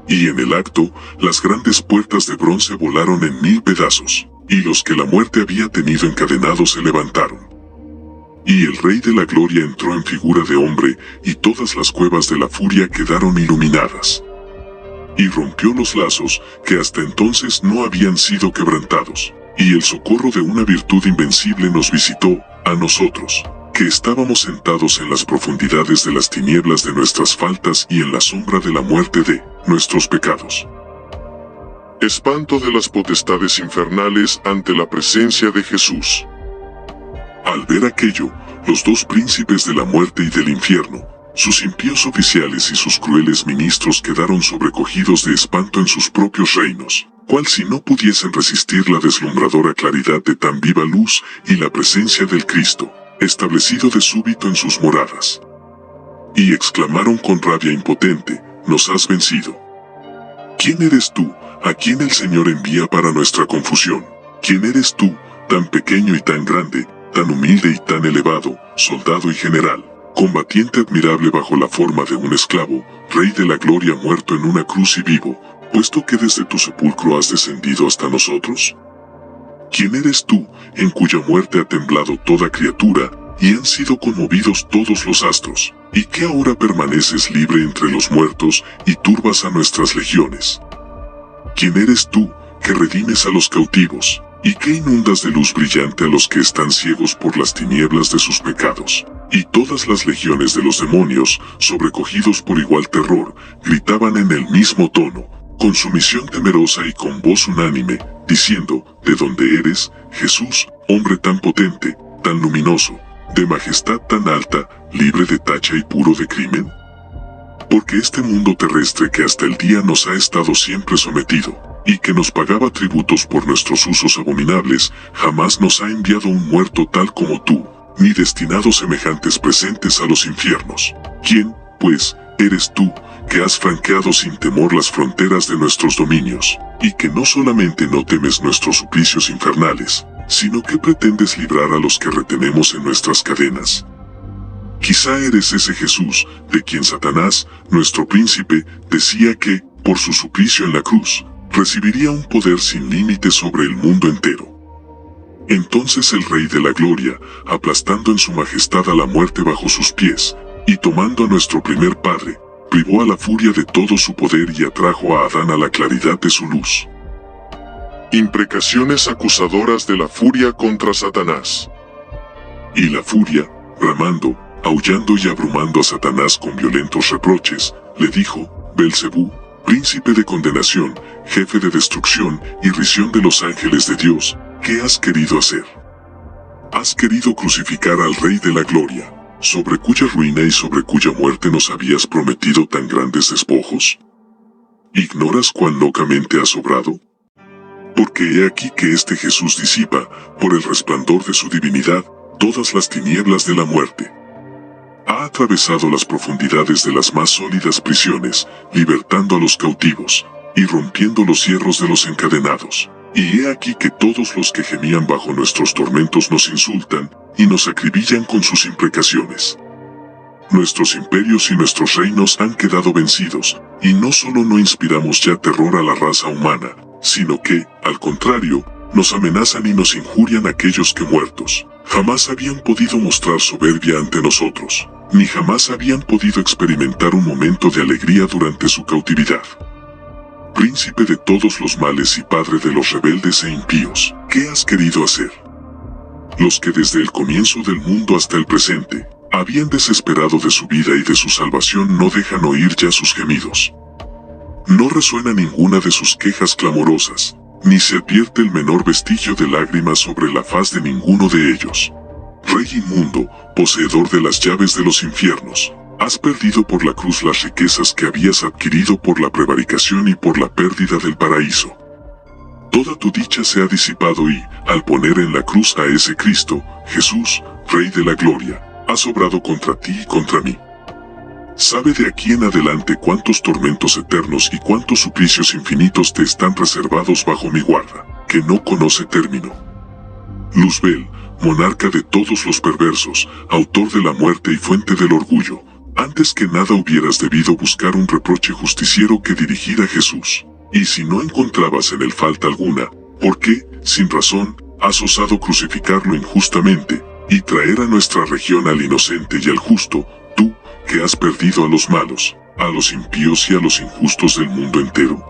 Speaker 3: Y en el acto, las grandes puertas de bronce volaron en 1000 pedazos, y los que la muerte había tenido encadenados se levantaron. Y el Rey de la Gloria entró en figura de hombre, y todas las cuevas de la furia quedaron iluminadas. Y rompió los lazos, que hasta entonces no habían sido quebrantados, y el socorro de una virtud invencible nos visitó, a nosotros, que estábamos sentados en las profundidades de las tinieblas de nuestras faltas y en la sombra de la muerte de nuestros pecados. Espanto de las potestades infernales ante la presencia de Jesús. Al ver aquello, los 2 príncipes de la muerte y del infierno, sus impíos oficiales y sus crueles ministros quedaron sobrecogidos de espanto en sus propios reinos, cual si no pudiesen resistir la deslumbradora claridad de tan viva luz y la presencia del Cristo, establecido de súbito en sus moradas. Y exclamaron con rabia impotente, nos has vencido. ¿Quién eres tú, a quien el Señor envía para nuestra confusión? ¿Quién eres tú, tan pequeño y tan grande, tan humilde y tan elevado, soldado y general, combatiente admirable bajo la forma de un esclavo, Rey de la Gloria muerto en una cruz y vivo, puesto que desde tu sepulcro has descendido hasta nosotros? ¿Quién eres tú, en cuya muerte ha temblado toda criatura, y han sido conmovidos todos los astros, y que ahora permaneces libre entre los muertos, y turbas a nuestras legiones? ¿Quién eres tú, que redimes a los cautivos, y que inundas de luz brillante a los que están ciegos por las tinieblas de sus pecados? Y todas las legiones de los demonios, sobrecogidos por igual terror, gritaban en el mismo tono, con sumisión temerosa y con voz unánime, diciendo, ¿de dónde eres, Jesús, hombre tan potente, tan luminoso, de majestad tan alta, libre de tacha y puro de crimen? Porque este mundo terrestre que hasta el día nos ha estado siempre sometido, y que nos pagaba tributos por nuestros usos abominables, jamás nos ha enviado un muerto tal como tú, ni destinado semejantes presentes a los infiernos. ¿Quién, pues, eres tú, que has franqueado sin temor las fronteras de nuestros dominios, y que no solamente no temes nuestros suplicios infernales, sino que pretendes librar a los que retenemos en nuestras cadenas. Quizá eres ese Jesús, de quien Satanás, nuestro príncipe, decía que, por su suplicio en la cruz, recibiría un poder sin límites sobre el mundo entero. Entonces el Rey de la Gloria, aplastando en su majestad a la muerte bajo sus pies, y tomando a nuestro primer Padre, privó a la furia de todo su poder y atrajo a Adán a la claridad de su luz.
Speaker 4: Imprecaciones acusadoras de la furia contra Satanás.
Speaker 3: Y la furia, bramando, aullando y abrumando a Satanás con violentos reproches, le dijo: Belcebú, príncipe de condenación, jefe de destrucción, irrisión de los ángeles de Dios, ¿qué has querido hacer? Has querido crucificar al Rey de la Gloria, sobre cuya ruina y sobre cuya muerte nos habías prometido tan grandes despojos. ¿Ignoras cuán locamente has obrado? Porque he aquí que este Jesús disipa, por el resplandor de su divinidad, todas las tinieblas de la muerte. Ha atravesado las profundidades de las más sólidas prisiones, libertando a los cautivos, y rompiendo los hierros de los encadenados. Y he aquí que todos los que gemían bajo nuestros tormentos nos insultan, y nos acribillan con sus imprecaciones. Nuestros imperios y nuestros reinos han quedado vencidos, y no solo no inspiramos ya terror a la raza humana, sino que, al contrario, nos amenazan y nos injurian aquellos que muertos jamás habían podido mostrar soberbia ante nosotros, ni jamás habían podido experimentar un momento de alegría durante su cautividad. Príncipe de todos los males y padre de los rebeldes e impíos, ¿qué has querido hacer? Los que desde el comienzo del mundo hasta el presente, habían desesperado de su vida y de su salvación no dejan oír ya sus gemidos. No resuena ninguna de sus quejas clamorosas, ni se advierte el menor vestigio de lágrimas sobre la faz de ninguno de ellos. Rey inmundo, poseedor de las llaves de los infiernos, has perdido por la cruz las riquezas que habías adquirido por la prevaricación y por la pérdida del paraíso. Toda tu dicha se ha disipado y, al poner en la cruz a ese Cristo, Jesús, Rey de la Gloria, has obrado contra ti y contra mí. Sabe de aquí en adelante cuántos tormentos eternos y cuántos suplicios infinitos te están reservados bajo mi guarda, que no conoce término. Luzbel, monarca de todos los perversos, autor de la muerte y fuente del orgullo, antes que nada hubieras debido buscar un reproche justiciero que dirigir a Jesús, y si no encontrabas en él falta alguna, ¿por qué, sin razón, has osado crucificarlo injustamente, y traer a nuestra región al inocente y al justo, tú, que has perdido a los malos, a los impíos y a los injustos del mundo entero?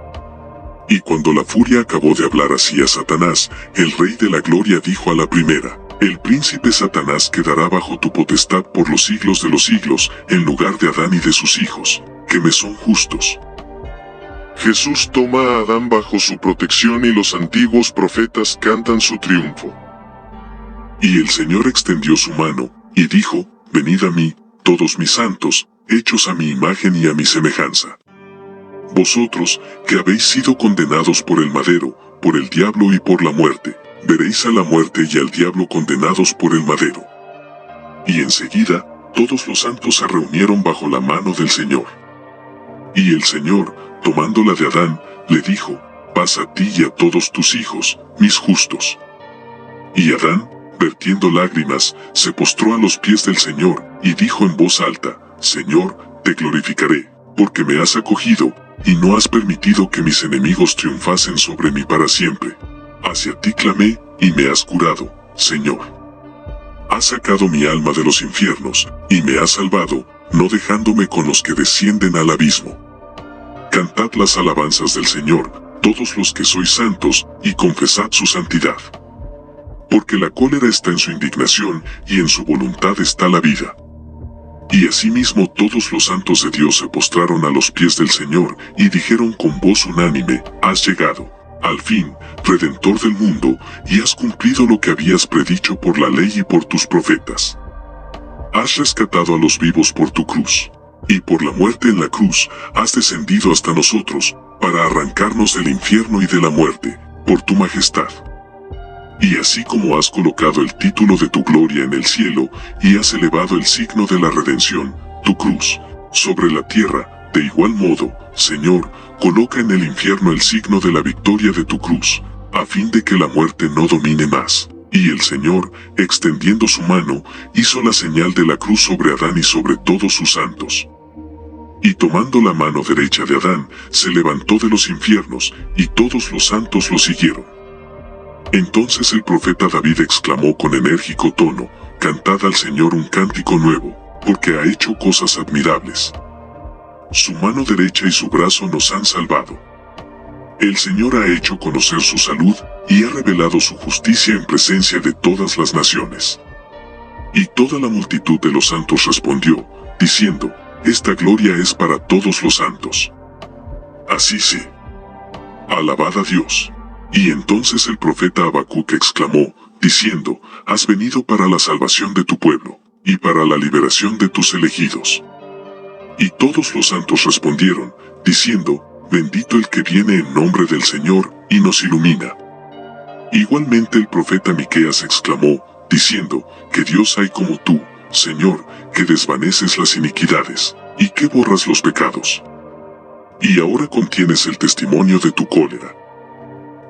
Speaker 3: Y cuando la furia acabó de hablar así a Satanás, el Rey de la Gloria dijo a la primera: el príncipe Satanás quedará bajo tu potestad por los siglos de los siglos, en lugar de Adán y de sus hijos, que me son justos.
Speaker 4: Jesús toma a Adán bajo su protección y los antiguos profetas cantan su triunfo.
Speaker 3: Y el Señor extendió su mano, y dijo: venid a mí, todos mis santos, hechos a mi imagen y a mi semejanza. Vosotros, que habéis sido condenados por el madero, por el diablo y por la muerte, veréis a la muerte y al diablo condenados por el madero. Y enseguida, todos los santos se reunieron bajo la mano del Señor. Y el Señor, tomando la de Adán, le dijo: paz a ti y a todos tus hijos, mis justos. Y Adán, vertiendo lágrimas, se postró a los pies del Señor, y dijo en voz alta: Señor, te glorificaré, porque me has acogido, y no has permitido que mis enemigos triunfasen sobre mí para siempre. Hacia ti clamé, y me has curado, Señor. Has sacado mi alma de los infiernos, y me has salvado, no dejándome con los que descienden al abismo. Cantad las alabanzas del Señor, todos los que sois santos, y confesad su santidad. Porque la cólera está en su indignación, y en su voluntad está la vida. Y asimismo todos los santos de Dios se postraron a los pies del Señor, y dijeron con voz unánime: has llegado, al fin, Redentor del mundo, y has cumplido lo que habías predicho por la ley y por tus profetas. Has rescatado a los vivos por tu cruz, y por la muerte en la cruz, has descendido hasta nosotros, para arrancarnos del infierno y de la muerte, por tu majestad. Y así como has colocado el título de tu gloria en el cielo, y has elevado el signo de la redención, tu cruz, sobre la tierra, de igual modo, Señor, coloca en el infierno el signo de la victoria de tu cruz, a fin de que la muerte no domine más, Y el Señor, extendiendo su mano, hizo la señal de la cruz sobre Adán y sobre todos sus santos. Y tomando la mano derecha de Adán, se levantó de los infiernos, y todos los santos lo siguieron. Entonces el profeta David exclamó con enérgico tono: «Cantad al Señor un cántico nuevo, porque ha hecho cosas admirables. Su mano derecha y su brazo nos han salvado. El Señor ha hecho conocer su salud, y ha revelado su justicia en presencia de todas las naciones». Y toda la multitud de los santos respondió, diciendo: «Esta gloria es para todos los santos». Así sí. Alabad a Dios. Y entonces el profeta Habacuc exclamó, diciendo: «Has venido para la salvación de tu pueblo, y para la liberación de tus elegidos». Y todos los santos respondieron, diciendo: «Bendito el que viene en nombre del Señor, y nos ilumina». Igualmente el profeta Miqueas exclamó, diciendo: «Que Dios hay como tú, Señor, que desvaneces las iniquidades, y que borras los pecados. Y ahora contienes el testimonio de tu cólera,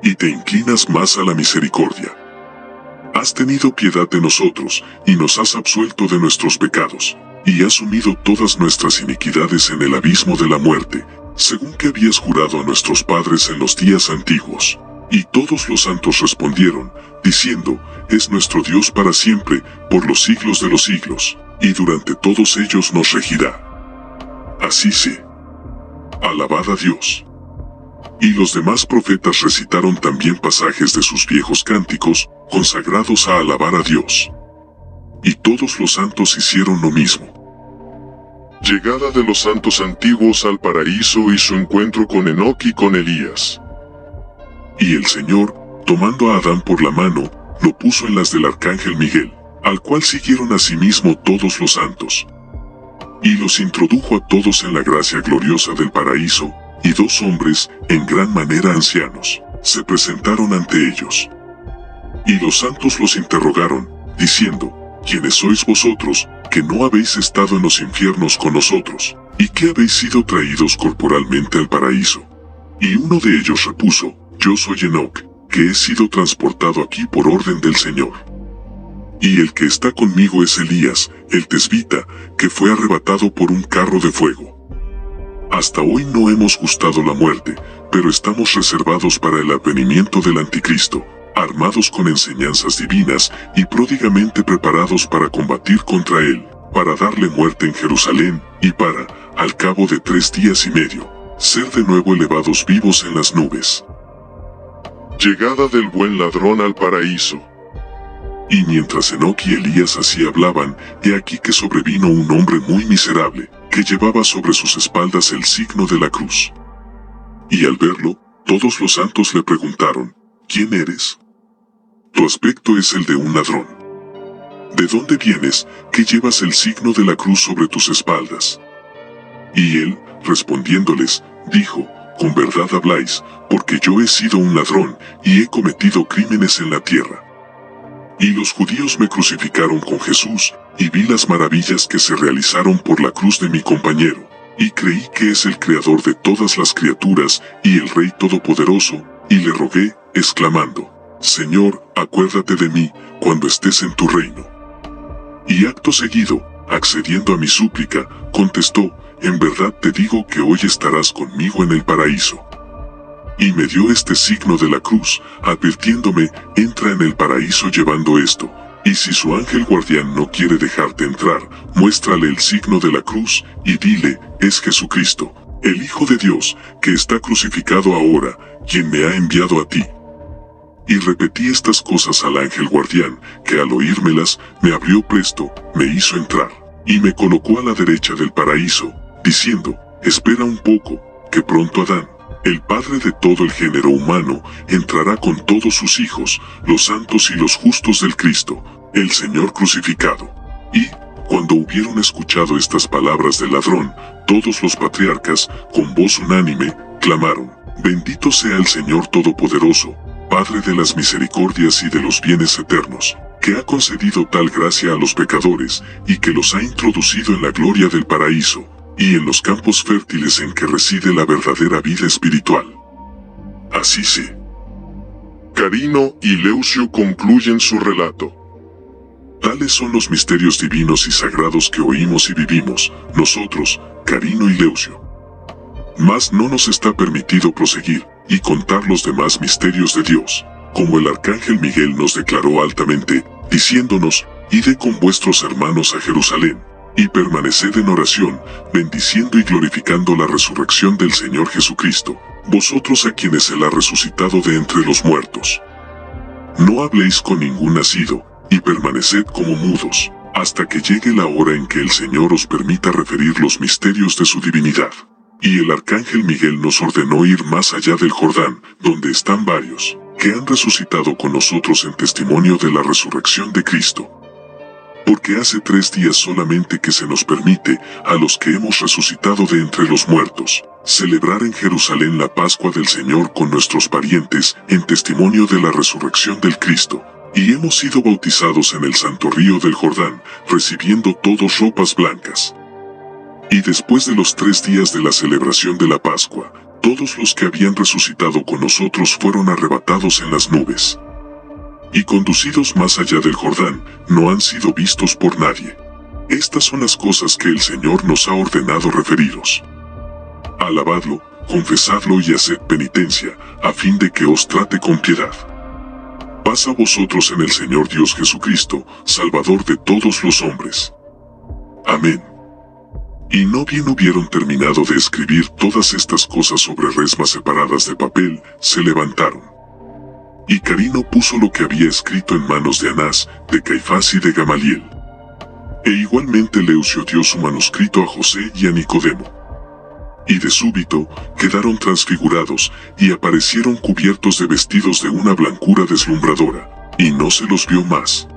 Speaker 3: y te inclinas más a la misericordia. Has tenido piedad de nosotros, y nos has absuelto de nuestros pecados, y has sumido todas nuestras iniquidades en el abismo de la muerte, según que habías jurado a nuestros padres en los días antiguos». Y todos los santos respondieron, diciendo: «Es nuestro Dios para siempre, por los siglos de los siglos, y durante todos ellos nos regirá». Así sí. Alabad a Dios. Y los demás profetas recitaron también pasajes de sus viejos cánticos, consagrados a alabar a Dios. Y todos los santos hicieron lo mismo.
Speaker 4: Llegada de los santos antiguos al paraíso y su encuentro con Enoc y con Elías.
Speaker 3: Y el Señor, tomando a Adán por la mano, lo puso en las del arcángel Miguel, al cual siguieron asimismo todos los santos. Y los introdujo a todos en la gracia gloriosa del paraíso, y dos hombres, en gran manera ancianos, se presentaron ante ellos. Y los santos los interrogaron, diciendo: «¿Quiénes sois vosotros, que no habéis estado en los infiernos con nosotros, y que habéis sido traídos corporalmente al paraíso?» Y uno de ellos repuso: «Yo soy Enoc, que he sido transportado aquí por orden del Señor. Y el que está conmigo es Elías, el tesbita, que fue arrebatado por un carro de fuego. Hasta hoy no hemos gustado la muerte, pero estamos reservados para el advenimiento del anticristo, armados con enseñanzas divinas y pródigamente preparados para combatir contra él, para darle muerte en Jerusalén, y para, al cabo de 3 días y medio, ser de nuevo elevados vivos en las nubes».
Speaker 4: Llegada del buen ladrón al paraíso.
Speaker 3: Y mientras Enoc y Elías así hablaban, he aquí que sobrevino un hombre muy miserable, que llevaba sobre sus espaldas el signo de la cruz. Y al verlo, todos los santos le preguntaron: «¿Quién eres? Tu aspecto es el de un ladrón. ¿De dónde vienes, que llevas el signo de la cruz sobre tus espaldas?» Y él, respondiéndoles, dijo: «Con verdad habláis, porque yo he sido un ladrón, y he cometido crímenes en la tierra. Y los judíos me crucificaron con Jesús, y vi las maravillas que se realizaron por la cruz de mi compañero, y creí que es el creador de todas las criaturas, y el Rey Todopoderoso, y le rogué, exclamando: Señor, acuérdate de mí, cuando estés en tu reino. Y acto seguido, accediendo a mi súplica, contestó: En verdad te digo que hoy estarás conmigo en el paraíso. Y me dio este signo de la cruz, advirtiéndome: entra en el paraíso llevando esto, y si su ángel guardián no quiere dejarte entrar, muéstrale el signo de la cruz, y dile: es Jesucristo, el Hijo de Dios, que está crucificado ahora, quien me ha enviado a ti. Y repetí estas cosas al ángel guardián, que al oírmelas, me abrió presto, me hizo entrar, y me colocó a la derecha del paraíso, diciendo: espera un poco, que pronto Adán, el padre de todo el género humano, entrará con todos sus hijos, los santos y los justos del Cristo, el Señor crucificado. Y, cuando hubieron escuchado estas palabras del ladrón, todos los patriarcas, con voz unánime, clamaron: Bendito sea el Señor Todopoderoso, Padre de las misericordias y de los bienes eternos, que ha concedido tal gracia a los pecadores, y que los ha introducido en la gloria del paraíso, y en los campos fértiles en que reside la verdadera vida espiritual. Así sí.
Speaker 4: Carino y Leucio concluyen su relato. Tales son los misterios divinos y sagrados que oímos y vivimos, nosotros, Carino y Leucio. Mas no nos está permitido proseguir y contar los demás misterios de Dios, como el arcángel Miguel nos declaró altamente, diciéndonos, id con vuestros hermanos a Jerusalén, y permaneced en oración, bendiciendo y glorificando la resurrección del Señor Jesucristo, vosotros a quienes Él ha resucitado de entre los muertos. No habléis con ningún nacido, y permaneced como mudos, hasta que llegue la hora en que el Señor os permita referir los misterios de su divinidad. Y el arcángel Miguel nos ordenó ir más allá del Jordán, donde están varios, que han resucitado con nosotros en testimonio de la resurrección de Cristo. Porque hace 3 días solamente que se nos permite, a los que hemos resucitado de entre los muertos, celebrar en Jerusalén la Pascua del Señor con nuestros parientes, en testimonio de la resurrección del Cristo. Y hemos sido bautizados en el santo río del Jordán, recibiendo todos ropas blancas. Y después de los 3 días de la celebración de la Pascua, todos los que habían resucitado con nosotros fueron arrebatados en las nubes. Y conducidos más allá del Jordán, no han sido vistos por nadie. Estas son las cosas que el Señor nos ha ordenado referiros. Alabadlo, confesadlo y haced penitencia, a fin de que os trate con piedad. Paz a vosotros en el Señor Dios Jesucristo, Salvador de todos los hombres. Amén. Y no bien hubieron terminado de escribir todas estas cosas sobre resmas separadas de papel, se levantaron. Y Carino puso lo que había escrito en manos de Anás, de Caifás y de Gamaliel. E igualmente Leucio dio su manuscrito a José y a Nicodemo. Y de súbito, quedaron transfigurados, y aparecieron cubiertos de vestidos de una blancura deslumbradora, y no se los vio más.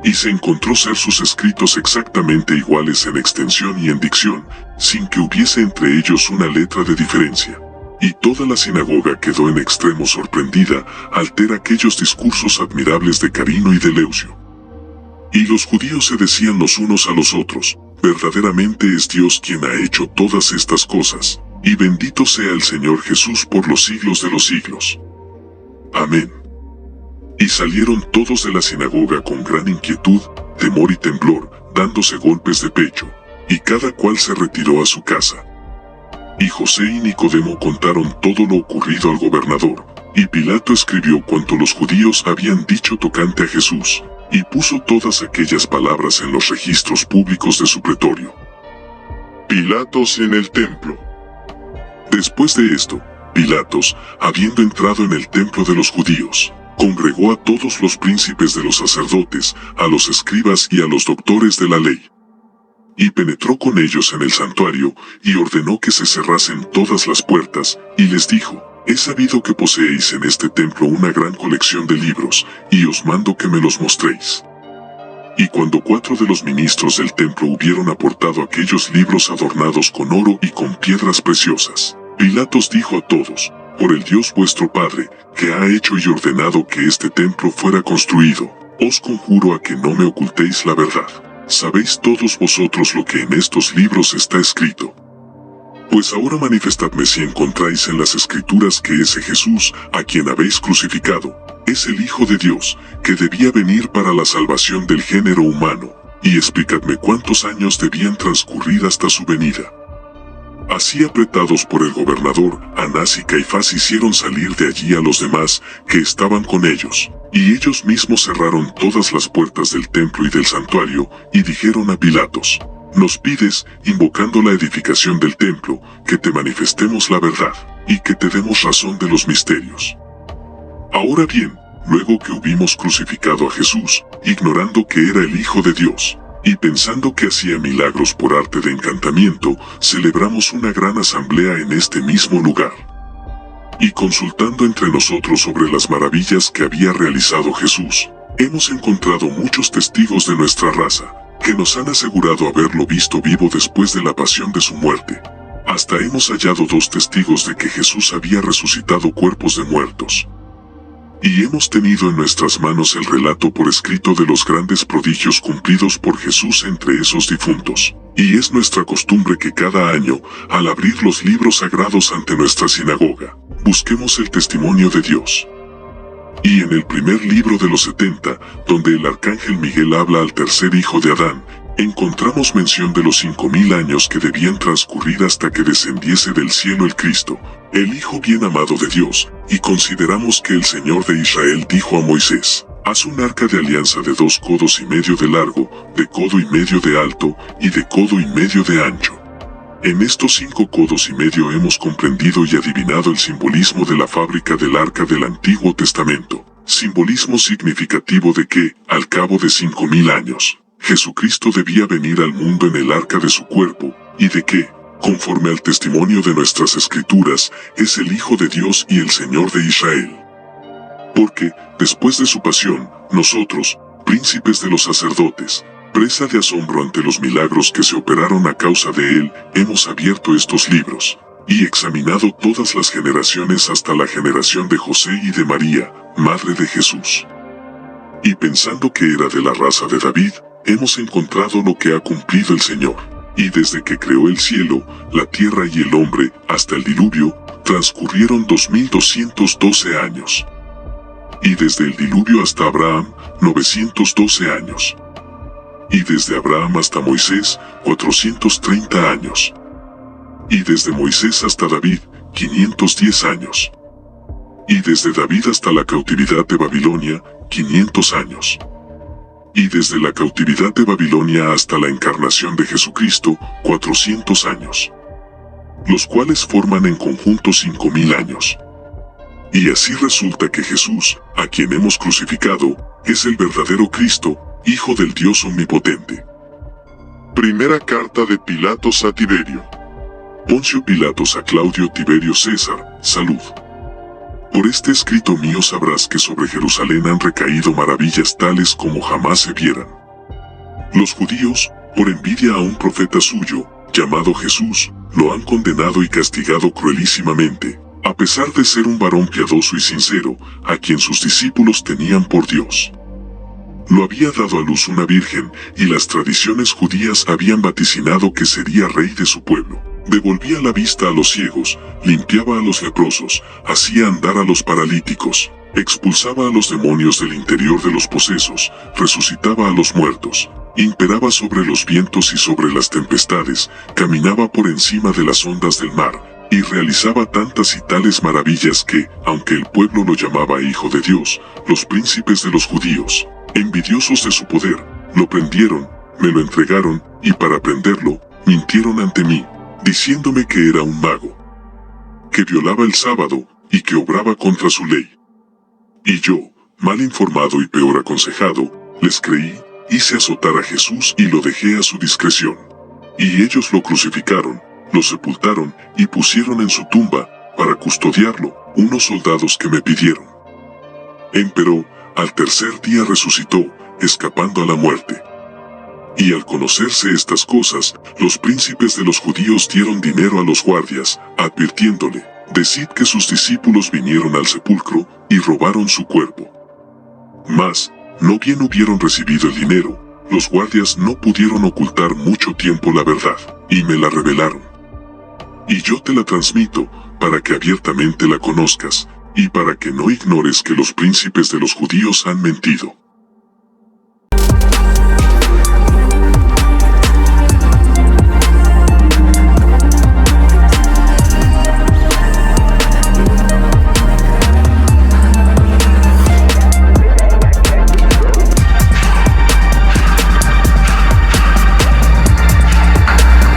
Speaker 4: Y se encontró ser sus escritos exactamente iguales en extensión y en dicción, sin que hubiese entre ellos una letra de diferencia. Y toda la sinagoga quedó en extremo sorprendida al ver aquellos discursos admirables de Carino y de Leucio. Y los judíos se decían los unos a los otros, verdaderamente es Dios quien ha hecho todas estas cosas, y bendito sea el Señor Jesús por los siglos de los siglos. Amén. Y salieron todos de la sinagoga con gran inquietud, temor y temblor, dándose golpes de pecho, y cada cual se retiró a su casa. Y José y Nicodemo contaron todo lo ocurrido al gobernador, y Pilato escribió cuanto los judíos habían dicho tocante a Jesús, y puso todas aquellas palabras en los registros públicos de su pretorio. Pilatos en el templo. Después de esto, Pilatos, habiendo entrado en el templo de los judíos, congregó a todos los príncipes de los sacerdotes, a los escribas y a los doctores de la ley. Y penetró con ellos en el santuario, y ordenó que se cerrasen todas las puertas, y les dijo, he sabido que poseéis en este templo una gran colección de libros, y os mando que me los mostréis. Y cuando 4 de los ministros del templo hubieron aportado aquellos libros adornados con oro y con piedras preciosas, Pilatos dijo a todos, por el Dios vuestro Padre, que ha hecho y ordenado que este templo fuera construido, os conjuro a que no me ocultéis la verdad. Sabéis todos vosotros lo que en estos libros está escrito. Pues ahora manifestadme si encontráis en las Escrituras que ese Jesús, a quien habéis crucificado, es el Hijo de Dios, que debía venir para la salvación del género humano, y explicadme cuántos años debían transcurrir hasta su venida. Así apretados por el gobernador, Anás y Caifás hicieron salir de allí a los demás que estaban con ellos, y ellos mismos cerraron todas las puertas del templo y del santuario, y dijeron a Pilatos, nos pides, invocando la edificación del templo, que te manifestemos la verdad, y que te demos razón de los misterios. Ahora bien, luego que hubimos crucificado a Jesús, ignorando que era el Hijo de Dios, y pensando que hacía milagros por arte de encantamiento, celebramos una gran asamblea en este mismo lugar. Y consultando entre nosotros sobre las maravillas que había realizado Jesús, hemos encontrado muchos testigos de nuestra raza, que nos han asegurado haberlo visto vivo después de la pasión de su muerte. Hasta hemos hallado 2 testigos de que Jesús había resucitado cuerpos de muertos. Y hemos tenido en nuestras manos el relato por escrito de los grandes prodigios cumplidos por Jesús entre esos difuntos. Y es nuestra costumbre que cada año, al abrir los libros sagrados ante nuestra sinagoga, busquemos el testimonio de Dios.
Speaker 3: Y en el primer libro de los 70, donde el arcángel Miguel habla al tercer hijo de Adán, encontramos mención de los 5000 años que debían transcurrir hasta que descendiese del cielo el Cristo, el Hijo bien amado de Dios, y consideramos que el Señor de Israel dijo a Moisés: haz un arca de alianza de 2 codos y medio de largo, de codo y medio de alto, y de codo y medio de ancho. En estos 5 codos y medio hemos comprendido y adivinado el simbolismo de la fábrica del arca del Antiguo Testamento, simbolismo significativo de que, al cabo de 5000 años, Jesucristo debía venir al mundo en el arca de su cuerpo, y de que, conforme al testimonio de nuestras Escrituras, es el Hijo de Dios y el Señor de Israel. Porque, después de su pasión, nosotros, príncipes de los sacerdotes, presa de asombro ante los milagros que se operaron a causa de él, hemos abierto estos libros, y examinado todas las generaciones hasta la generación de José y de María, madre de Jesús. Y pensando que era de la raza de David, hemos encontrado lo que ha cumplido el Señor. Y desde que creó el cielo, la tierra y el hombre, hasta el diluvio, transcurrieron 2212 años. Y desde el diluvio hasta Abraham, 912 años. Y desde Abraham hasta Moisés, 430 años. Y desde Moisés hasta David, 510 años. Y desde David hasta la cautividad de Babilonia, 500 años. Y desde la cautividad de Babilonia hasta la encarnación de Jesucristo, 400 años. Los cuales forman en conjunto 5000 años. Y así resulta que Jesús, a quien hemos crucificado, es el verdadero Cristo, Hijo del Dios Omnipotente. Primera carta de Pilatos a Tiberio. Poncio Pilatos a Claudio Tiberio César, salud. Por este escrito mío sabrás que sobre Jerusalén han recaído maravillas tales como jamás se vieran. Los judíos, por envidia a un profeta suyo, llamado Jesús, lo han condenado y castigado cruelísimamente, a pesar de ser un varón piadoso y sincero, a quien sus discípulos tenían por Dios. Lo había dado a luz una virgen, y las tradiciones judías habían vaticinado que sería rey de su pueblo. Devolvía la vista a los ciegos, limpiaba a los leprosos, hacía andar a los paralíticos, expulsaba a los demonios del interior de los posesos, resucitaba a los muertos, imperaba sobre los vientos y sobre las tempestades, caminaba por encima de las ondas del mar, y realizaba tantas y tales maravillas que, aunque el pueblo lo llamaba Hijo de Dios, los príncipes de los judíos, envidiosos de su poder, lo prendieron, me lo entregaron, y para prenderlo, mintieron ante mí, diciéndome que era un mago, que violaba el sábado, y que obraba contra su ley. Y yo, mal informado y peor aconsejado, les creí, hice azotar a Jesús y lo dejé a su discreción. Y ellos lo crucificaron, lo sepultaron, y pusieron en su tumba, para custodiarlo, unos soldados que me pidieron. Empero, al tercer día resucitó, escapando a la muerte. Y al conocerse estas cosas, los príncipes de los judíos dieron dinero a los guardias, advirtiéndole: decid que sus discípulos vinieron al sepulcro, y robaron su cuerpo. Mas, no bien hubieron recibido el dinero, los guardias no pudieron ocultar mucho tiempo la verdad, y me la revelaron. Y yo te la transmito, para que abiertamente la conozcas, y para que no ignores que los príncipes de los judíos han mentido.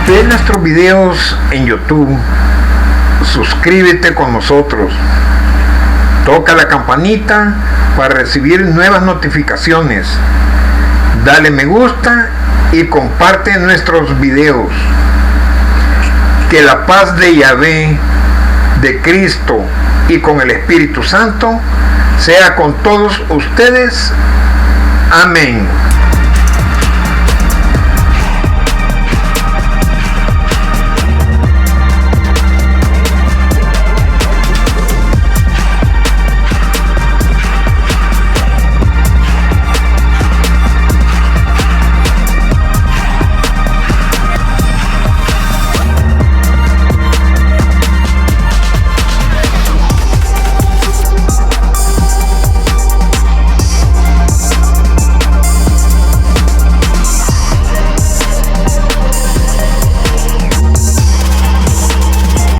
Speaker 5: Ve nuestros videos en YouTube, suscríbete con nosotros, toca la campanita para recibir nuevas notificaciones, dale me gusta y comparte nuestros videos. Que la paz de Yahvé, de Cristo y con el Espíritu Santo sea con todos ustedes. Amén.